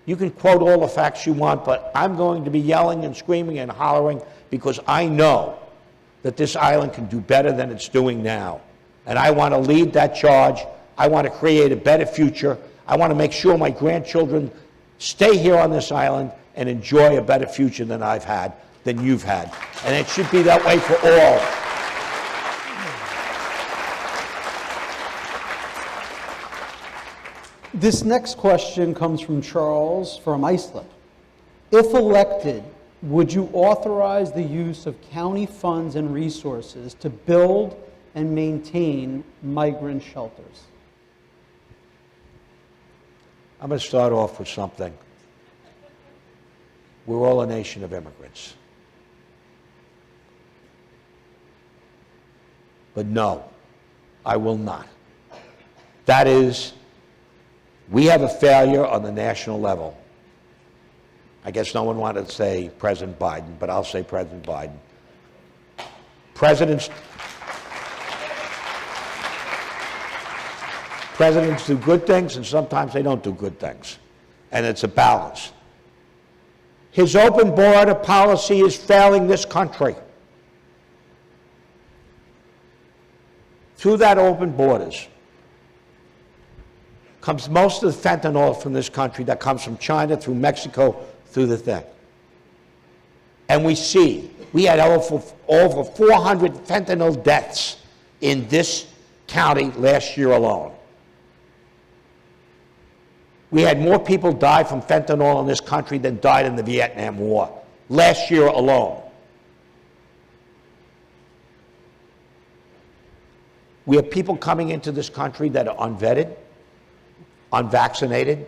You can quote all the facts you want, but I'm going to be yelling and screaming and hollering because I know that this island can do better than it's doing now. And I want to lead that charge. I want to create a better future. I want to make sure my grandchildren stay here on this island and enjoy a better future than I've had, than you've had. And it should be that way for all. This next question comes from Charles from Iceland. If elected, would you authorize the use of county funds and resources to build and maintain migrant shelters? I'm going to start off with something. We're all a nation of immigrants. But no, I will not. That is, we have a failure on the national level. I guess no one wanted to say President Biden, but I'll say President Biden. Presidents do good things, and sometimes they don't do good things. And it's a balance. His open border policy is failing this country. Through that open borders comes most of the fentanyl from this country that comes from China, through Mexico, through the thing. And we had over 400 fentanyl deaths in this county last year alone. We had more people die from fentanyl in this country than died in the Vietnam War last year alone. We have people coming into this country that are unvetted, unvaccinated.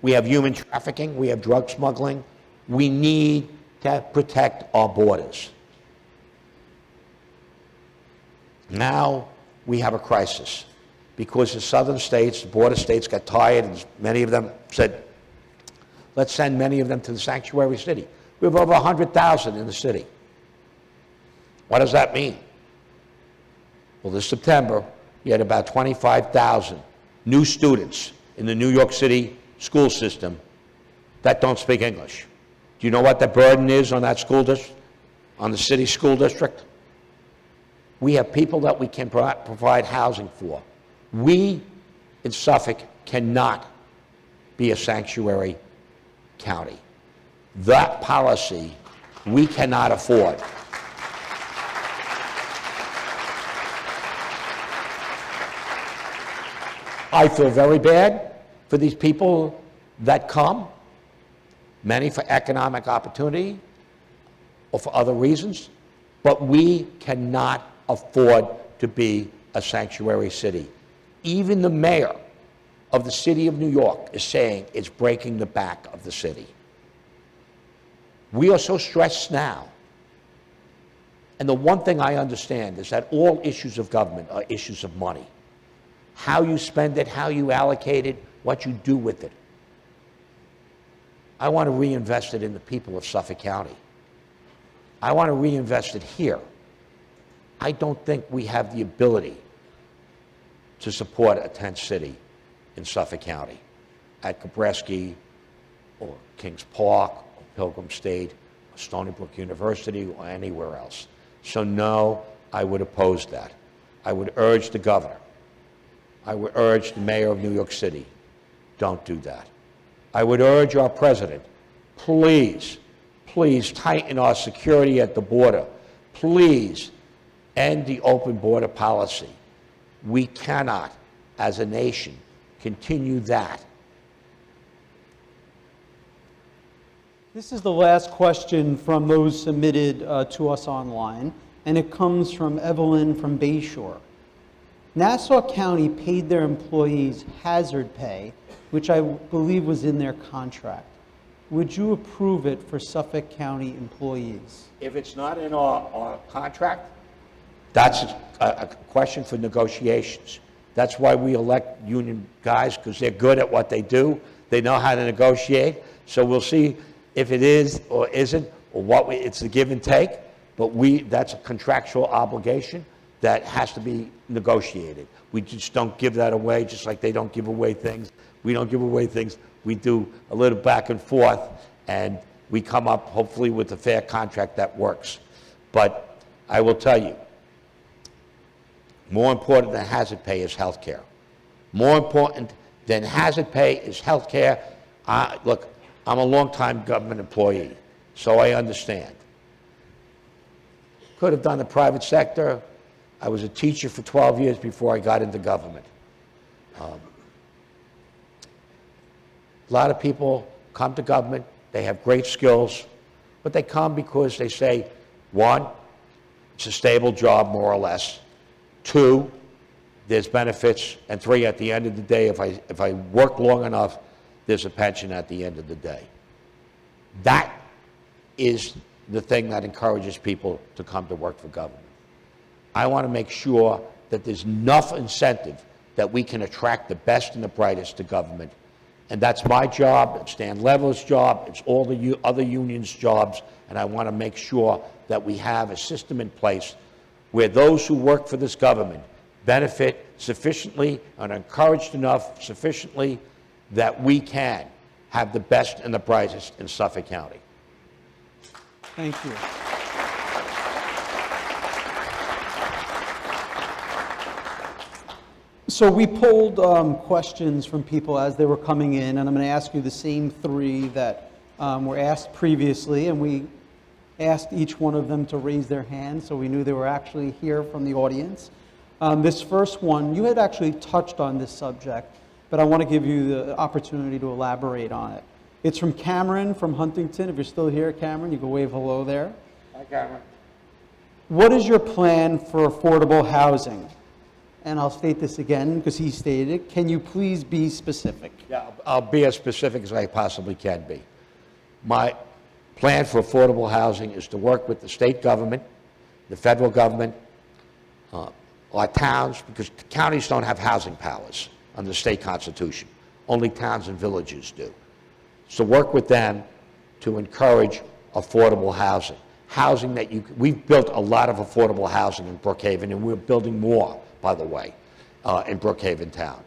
We have human trafficking. We have drug smuggling. We need to protect our borders. Now we have a crisis because the southern states, the border states, got tired, and many of them said, let's send many of them to the sanctuary city. We have over 100,000 in the city. What does that mean? Well, this September, we had about 25,000 new students in the New York City school system that don't speak English. Do you know what the burden is on that school district, on the city school district? We have people that we can provide housing for. We in Suffolk cannot be a sanctuary county. That policy we cannot afford. I feel very bad for these people that come, many for economic opportunity or for other reasons, but we cannot afford to be a sanctuary city. Even the mayor of the city of New York is saying it's breaking the back of the city. We are so stressed now. And the one thing I understand is that all issues of government are issues of money. How you spend it, how you allocate it, what you do with it. I want to reinvest it in the people of Suffolk County. I want to reinvest it here. I don't think we have the ability to support a tent city in Suffolk County, at Cabreski, or Kings Park, or Pilgrim State, or Stony Brook University, or anywhere else. So no, I would oppose that. I would urge the governor, I would urge the mayor of New York City, don't do that. I would urge our president, please, please tighten our security at the border. Please end the open border policy. We cannot, as a nation, continue that. This is the last question from those submitted to us online. and it comes from Evelyn from Bayshore. Nassau County paid their employees hazard pay, which I believe was in their contract. Would you approve it for Suffolk County employees? If it's not in our contract, that's a question for negotiations. That's why we elect union guys, because they're good at what they do. They know how to negotiate. So we'll see if it is or isn't, or it's a give and take. But that's a contractual obligation that has to be negotiated. We just don't give that away, just like they don't give away things. We don't give away things. We do a little back and forth, and we come up, hopefully, with a fair contract that works. But I will tell you, more important than hazard pay is health care. More important than hazard pay is health care. Look, I'm a long-time government employee, so I understand. Could have done the private sector. I was a teacher for 12 years before I got into government. A lot of people come to government, they have great skills, but they come because they say, one, it's a stable job, more or less. Two, there's benefits. And three, at the end of the day, if I work long enough, there's a pension at the end of the day. That is the thing that encourages people to come to work for government. I want to make sure that there's enough incentive that we can attract the best and the brightest to government. And that's my job, it's Dan Leveler's job, it's all the other unions' jobs, and I want to make sure that we have a system in place where those who work for this government benefit sufficiently and are encouraged enough sufficiently that we can have the best and the brightest in Suffolk County. Thank you. So we polled questions from people as they were coming in, and I'm going to ask you the same three that were asked previously, and we asked each one of them to raise their hand so we knew they were actually here from the audience. This first one, you had actually touched on this subject, but I want to give you the opportunity to elaborate on it. It's from Cameron from Huntington. If you're still here, Cameron, you can wave hello there. Hi, Cameron. What is your plan for affordable housing? And I'll state this again because he stated it. Can you please be specific? Yeah, I'll be as specific as I possibly can be. My plan for affordable housing is to work with the state government, the federal government, our towns, because counties don't have housing powers under the state constitution. Only towns and villages do. So work with them to encourage affordable housing. Housing that we've built a lot of affordable housing in Brookhaven, and we're building more, by the way, in Brookhaven town.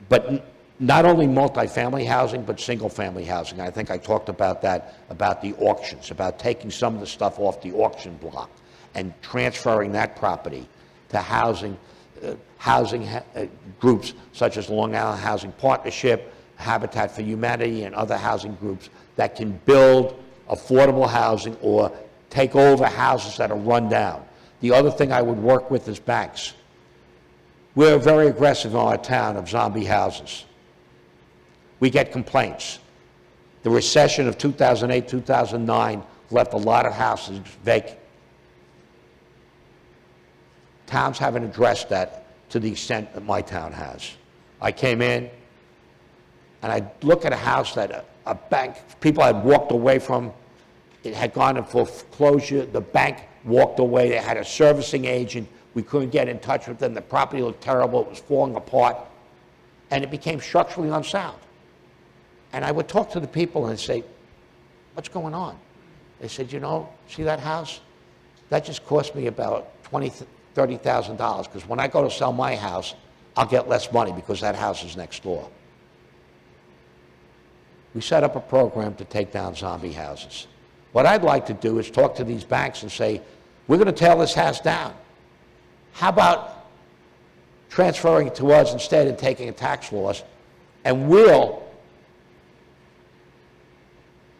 But not only multifamily housing, but single-family housing. I think I talked about that, about the auctions, about taking some of the stuff off the auction block and transferring that property to housing groups such as Long Island Housing Partnership, Habitat for Humanity, and other housing groups that can build affordable housing or take over houses that are run down. The other thing I would work with is banks. We're very aggressive in our town of zombie houses. We get complaints. The recession of 2008, 2009 left a lot of houses vacant. Towns haven't addressed that to the extent that my town has. I came in and I look at a house that a bank, people had walked away from. It had gone in foreclosure. The bank walked away. They had a servicing agent. We couldn't get in touch with them. The property looked terrible. It was falling apart. And it became structurally unsound. And I would talk to the people and say, what's going on? They said, you know, see that house? That just cost me about $20,000, $30,000, because when I go to sell my house, I'll get less money because that house is next door. We set up a program to take down zombie houses. What I'd like to do is talk to these banks and say, we're going to tear this house down. How about transferring it to us instead and taking a tax loss, and we'll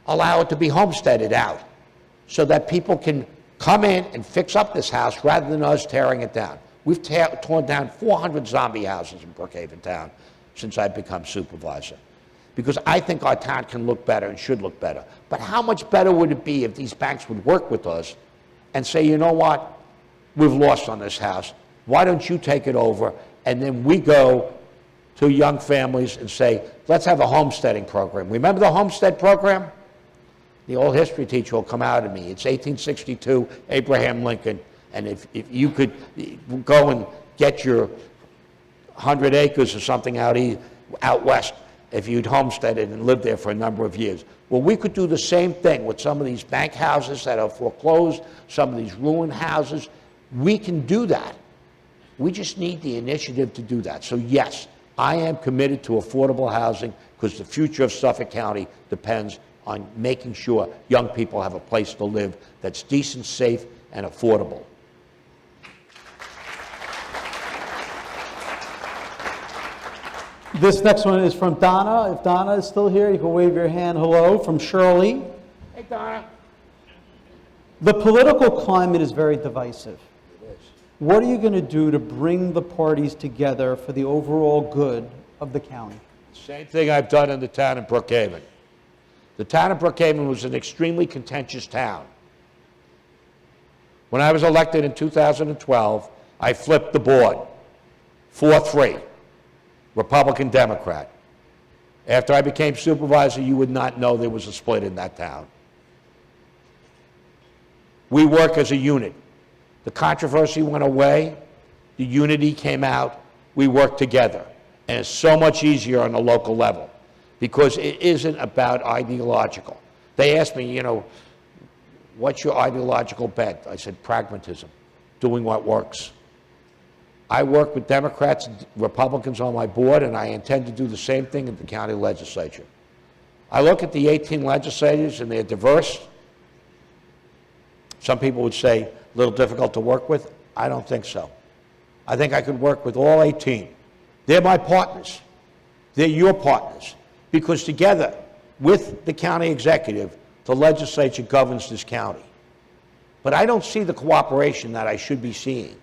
allow it to be homesteaded out so that people can come in and fix up this house rather than us tearing it down. We've torn down 400 zombie houses in Brookhaven town since I've become supervisor, because I think our town can look better and should look better. But how much better would it be if these banks would work with us and say, you know what? We've lost on this house. Why don't you take it over? And then we go to young families and say, let's have a homesteading program. Remember the homestead program? The old history teacher will come out at me. It's 1862, Abraham Lincoln. And if you could go and get your 100 acres or something out west, if you'd homesteaded and lived there for a number of years. Well, we could do the same thing with some of these bank houses that are foreclosed, some of these ruined houses. We can do that. We just need the initiative to do that. So yes, I am committed to affordable housing because the future of Suffolk County depends on making sure young people have a place to live that's decent, safe, and affordable. This next one is from Donna. If Donna is still here, you can wave your hand hello. From Shirley. Hey, Donna. The political climate is very divisive. It is. What are you going to do to bring the parties together for the overall good of the county? Same thing I've done in the town of Brookhaven. The town of Brookhaven was an extremely contentious town. When I was elected in 2012, I flipped the board, 4-3. Republican, Democrat. After I became supervisor, you would not know there was a split in that town. We work as a unit. The controversy went away, the unity came out, we worked together. And it's so much easier on the local level because it isn't about ideological. They asked me, what's your ideological bent? I said, pragmatism, doing what works. I work with Democrats and Republicans on my board, and I intend to do the same thing in the county legislature. I look at the 18 legislators, and they're diverse. Some people would say a little difficult to work with. I don't think so. I think I could work with all 18. They're my partners. They're your partners. Because together, with the county executive, the legislature governs this county. But I don't see the cooperation that I should be seeing.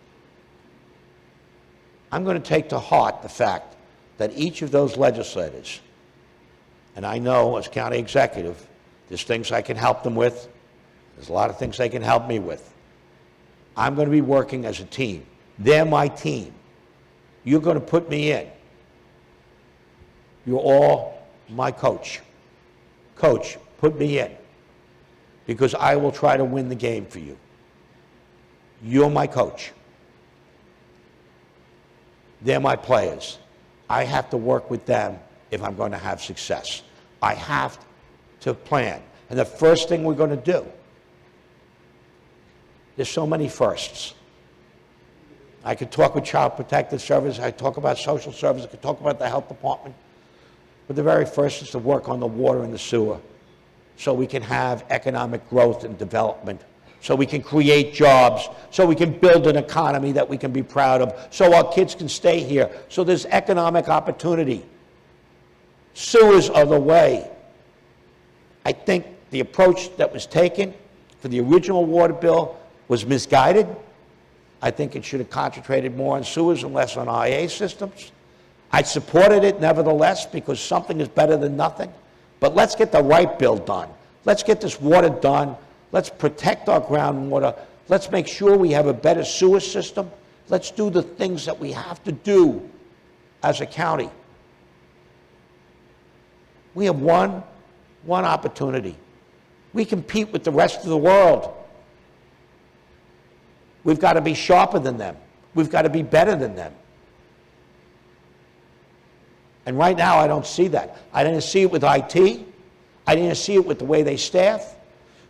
I'm going to take to heart the fact that each of those legislators, and I know as county executive, there's things I can help them with, there's a lot of things they can help me with. I'm going to be working as a team. They're my team. You're going to put me in. You're all my coach. Coach, put me in, because I will try to win the game for you. You're my coach. They're my players. I have to work with them if I'm going to have success. I have to plan. And the first thing we're going to do, there's so many firsts. I could talk with Child Protective Services, I could talk about social services, I could talk about the health department. But the very first is to work on the water and the sewer so we can have economic growth and development, so we can create jobs, so we can build an economy that we can be proud of, so our kids can stay here, so there's economic opportunity. Sewers are the way. I think the approach that was taken for the original water bill was misguided. I think it should have concentrated more on sewers and less on IA systems. I supported it nevertheless because something is better than nothing. But let's get the right bill done. Let's get this water done. Let's protect our groundwater. Let's make sure we have a better sewer system. Let's do the things that we have to do as a county. We have one opportunity. We compete with the rest of the world. We've got to be sharper than them. We've got to be better than them. And right now, I don't see that. I didn't see it with IT. I didn't see it with the way they staff.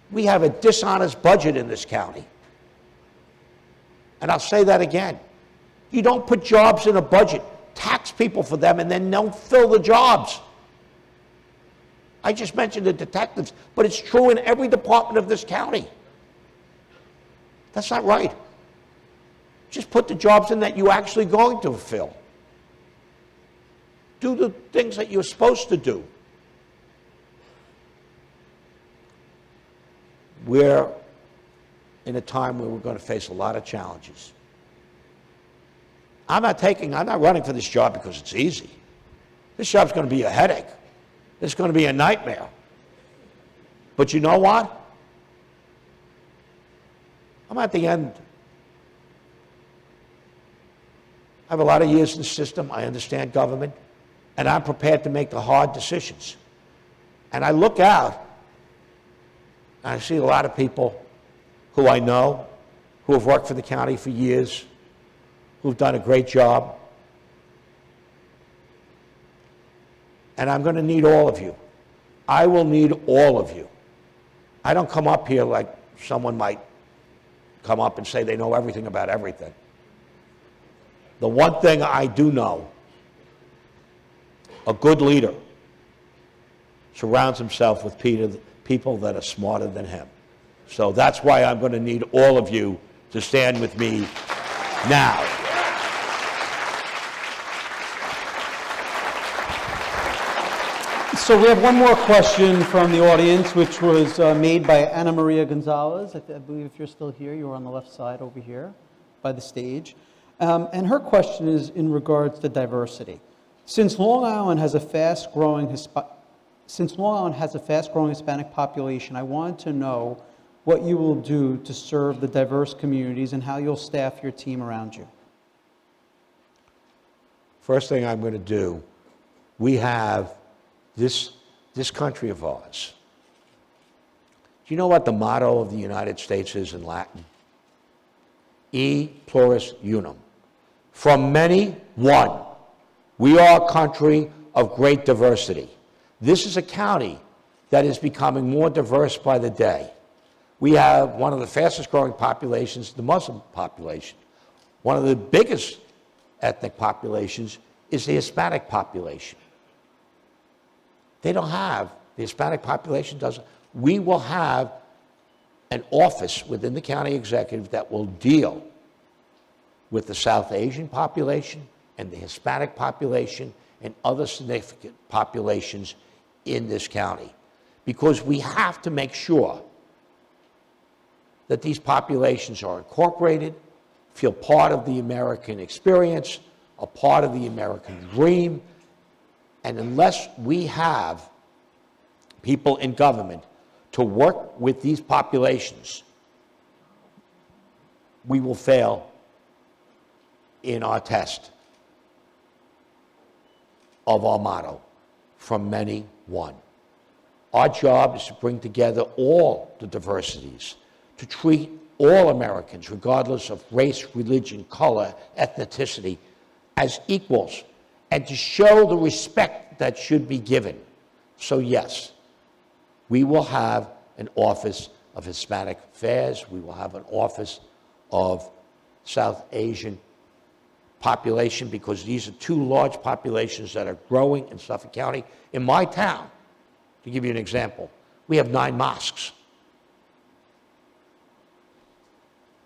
We have a dishonest budget in this county. And I'll say that again. You don't put jobs in a budget, tax people for them, and then don't fill the jobs. I just mentioned the detectives, but it's true in every department of this county. That's not right. Just put the jobs in that you're actually going to fill. Do the things that you're supposed to do. We're in a time where we're going to face a lot of challenges. I'm not running for this job because it's easy. This job's going to be a headache. It's going to be a nightmare. But you know what? I'm at the end. I have a lot of years in the system. I understand government, and I'm prepared to make the hard decisions. And I look out, and I see a lot of people who I know, who have worked for the county for years, who've done a great job. And I'm going to need all of you. I will need all of you. I don't come up here like someone might come up and say they know everything about everything. The one thing I do know, a good leader surrounds himself with people that are smarter than him. So that's why I'm going to need all of you to stand with me now. So we have one more question from the audience, which was made by Ana Maria Gonzalez. I believe if you're still here, you're on the left side over here by the stage. And her question is in regards to diversity. Since Long Island has a fast-growing Hispanic population, I wanted to know what you will do to serve the diverse communities and how you'll staff your team around you. First thing I'm going to do, we have this country of ours. Do you know what the motto of the United States is in Latin? E pluribus unum. From many, one. We are a country of great diversity. This is a county that is becoming more diverse by the day. We have one of the fastest growing populations, the Muslim population. One of the biggest ethnic populations is the Hispanic population. They don't have, the Hispanic population doesn't. We will have an office within the county executive that will deal with the South Asian population and the Hispanic population and other significant populations in this county. Because we have to make sure that these populations are incorporated, feel part of the American experience, a part of the American dream, and unless we have people in government to work with these populations, we will fail in our test of our motto, from many, one. Our job is to bring together all the diversities, to treat all Americans, regardless of race, religion, color, ethnicity, as equals, and to show the respect that should be given. So yes, we will have an office of Hispanic Affairs, we will have an office of South Asian population, because these are two large populations that are growing in Suffolk County. In my town, to give you an example, we have 9 mosques.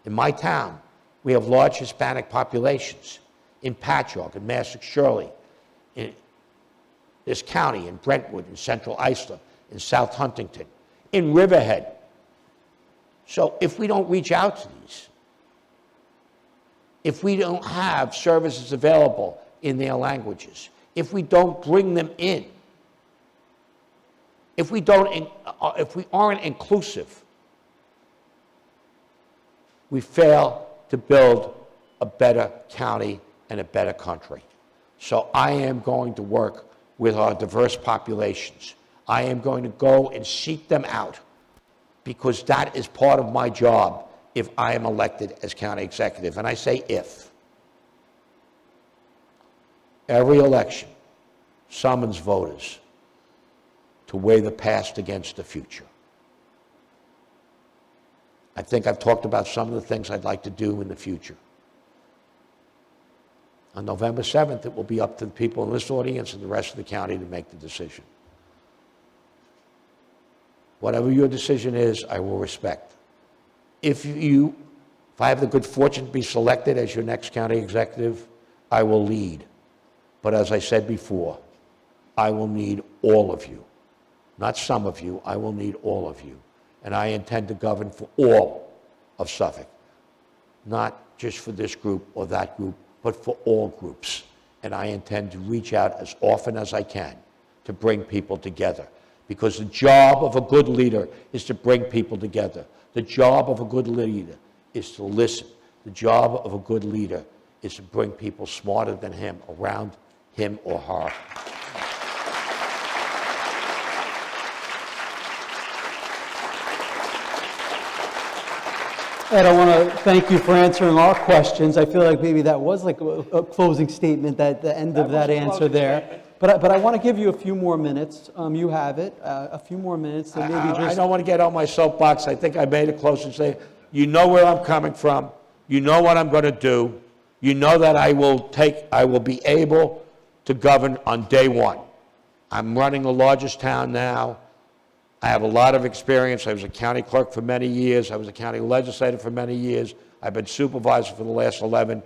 In my town, we have large Hispanic populations. In Patchogue, in Massac Shirley, in this county, in Brentwood, in Central Islip, in South Huntington, in Riverhead. So if we don't reach out to these, if we don't have services available in their languages, if we don't bring them in, if we aren't inclusive, we fail to build a better county and a better country. So I am going to work with our diverse populations. I am going to go and seek them out, because that is part of my job if I am elected as county executive. And I say if. Every election summons voters to weigh the past against the future. I think I've talked about some of the things I'd like to do in the future. On November 7th, it will be up to the people in this audience and the rest of the county to make the decision. Whatever your decision is, I will respect. If I have the good fortune to be selected as your next county executive, I will lead. But as I said before, I will need all of you. Not some of you, I will need all of you. And I intend to govern for all of Suffolk. Not just for this group or that group, but for all groups. And I intend to reach out as often as I can to bring people together. Because the job of a good leader is to bring people together. The job of a good leader is to listen. The job of a good leader is to bring people smarter than him around him or her. Ed, I want to thank you for answering our questions. I feel like maybe that was like a closing statement at the end of that answer there. But I want to give you a few more minutes. You have it, a few more minutes. And maybe I don't want to get on my soapbox. I think I made it close and say, you know where I'm coming from. You know what I'm going to do. You know that I will be able to govern on day one. I'm running the largest town now. I have a lot of experience. I was a county clerk for many years. I was a county legislator for many years. I've been supervisor for the last 11.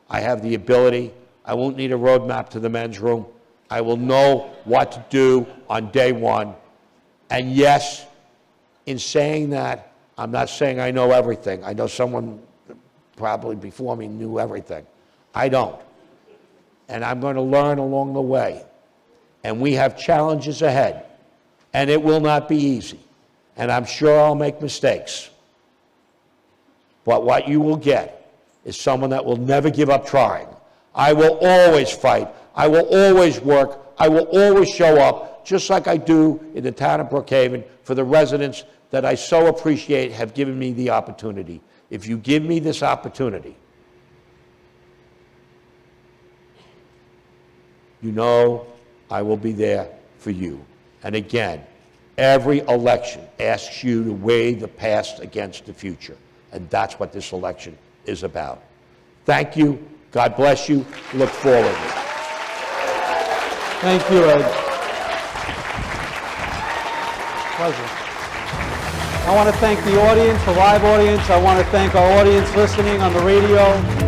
I have the ability. I won't need a roadmap to the men's room. I will know what to do on day one. And yes, in saying that, I'm not saying I know everything. I know someone probably before me knew everything. I don't. And I'm going to learn along the way. And we have challenges ahead. And it will not be easy. And I'm sure I'll make mistakes. But what you will get is someone that will never give up trying. I will always fight. I will always work. I will always show up, just like I do in the town of Brookhaven, for the residents that I so appreciate have given me the opportunity. If you give me this opportunity, you know I will be there for you. And again, every election asks you to weigh the past against the future. And that's what this election is about. Thank you. God bless you. Look forward. Thank you, Ed. Pleasure. I want to thank the audience, the live audience. I want to thank our audience listening on the radio.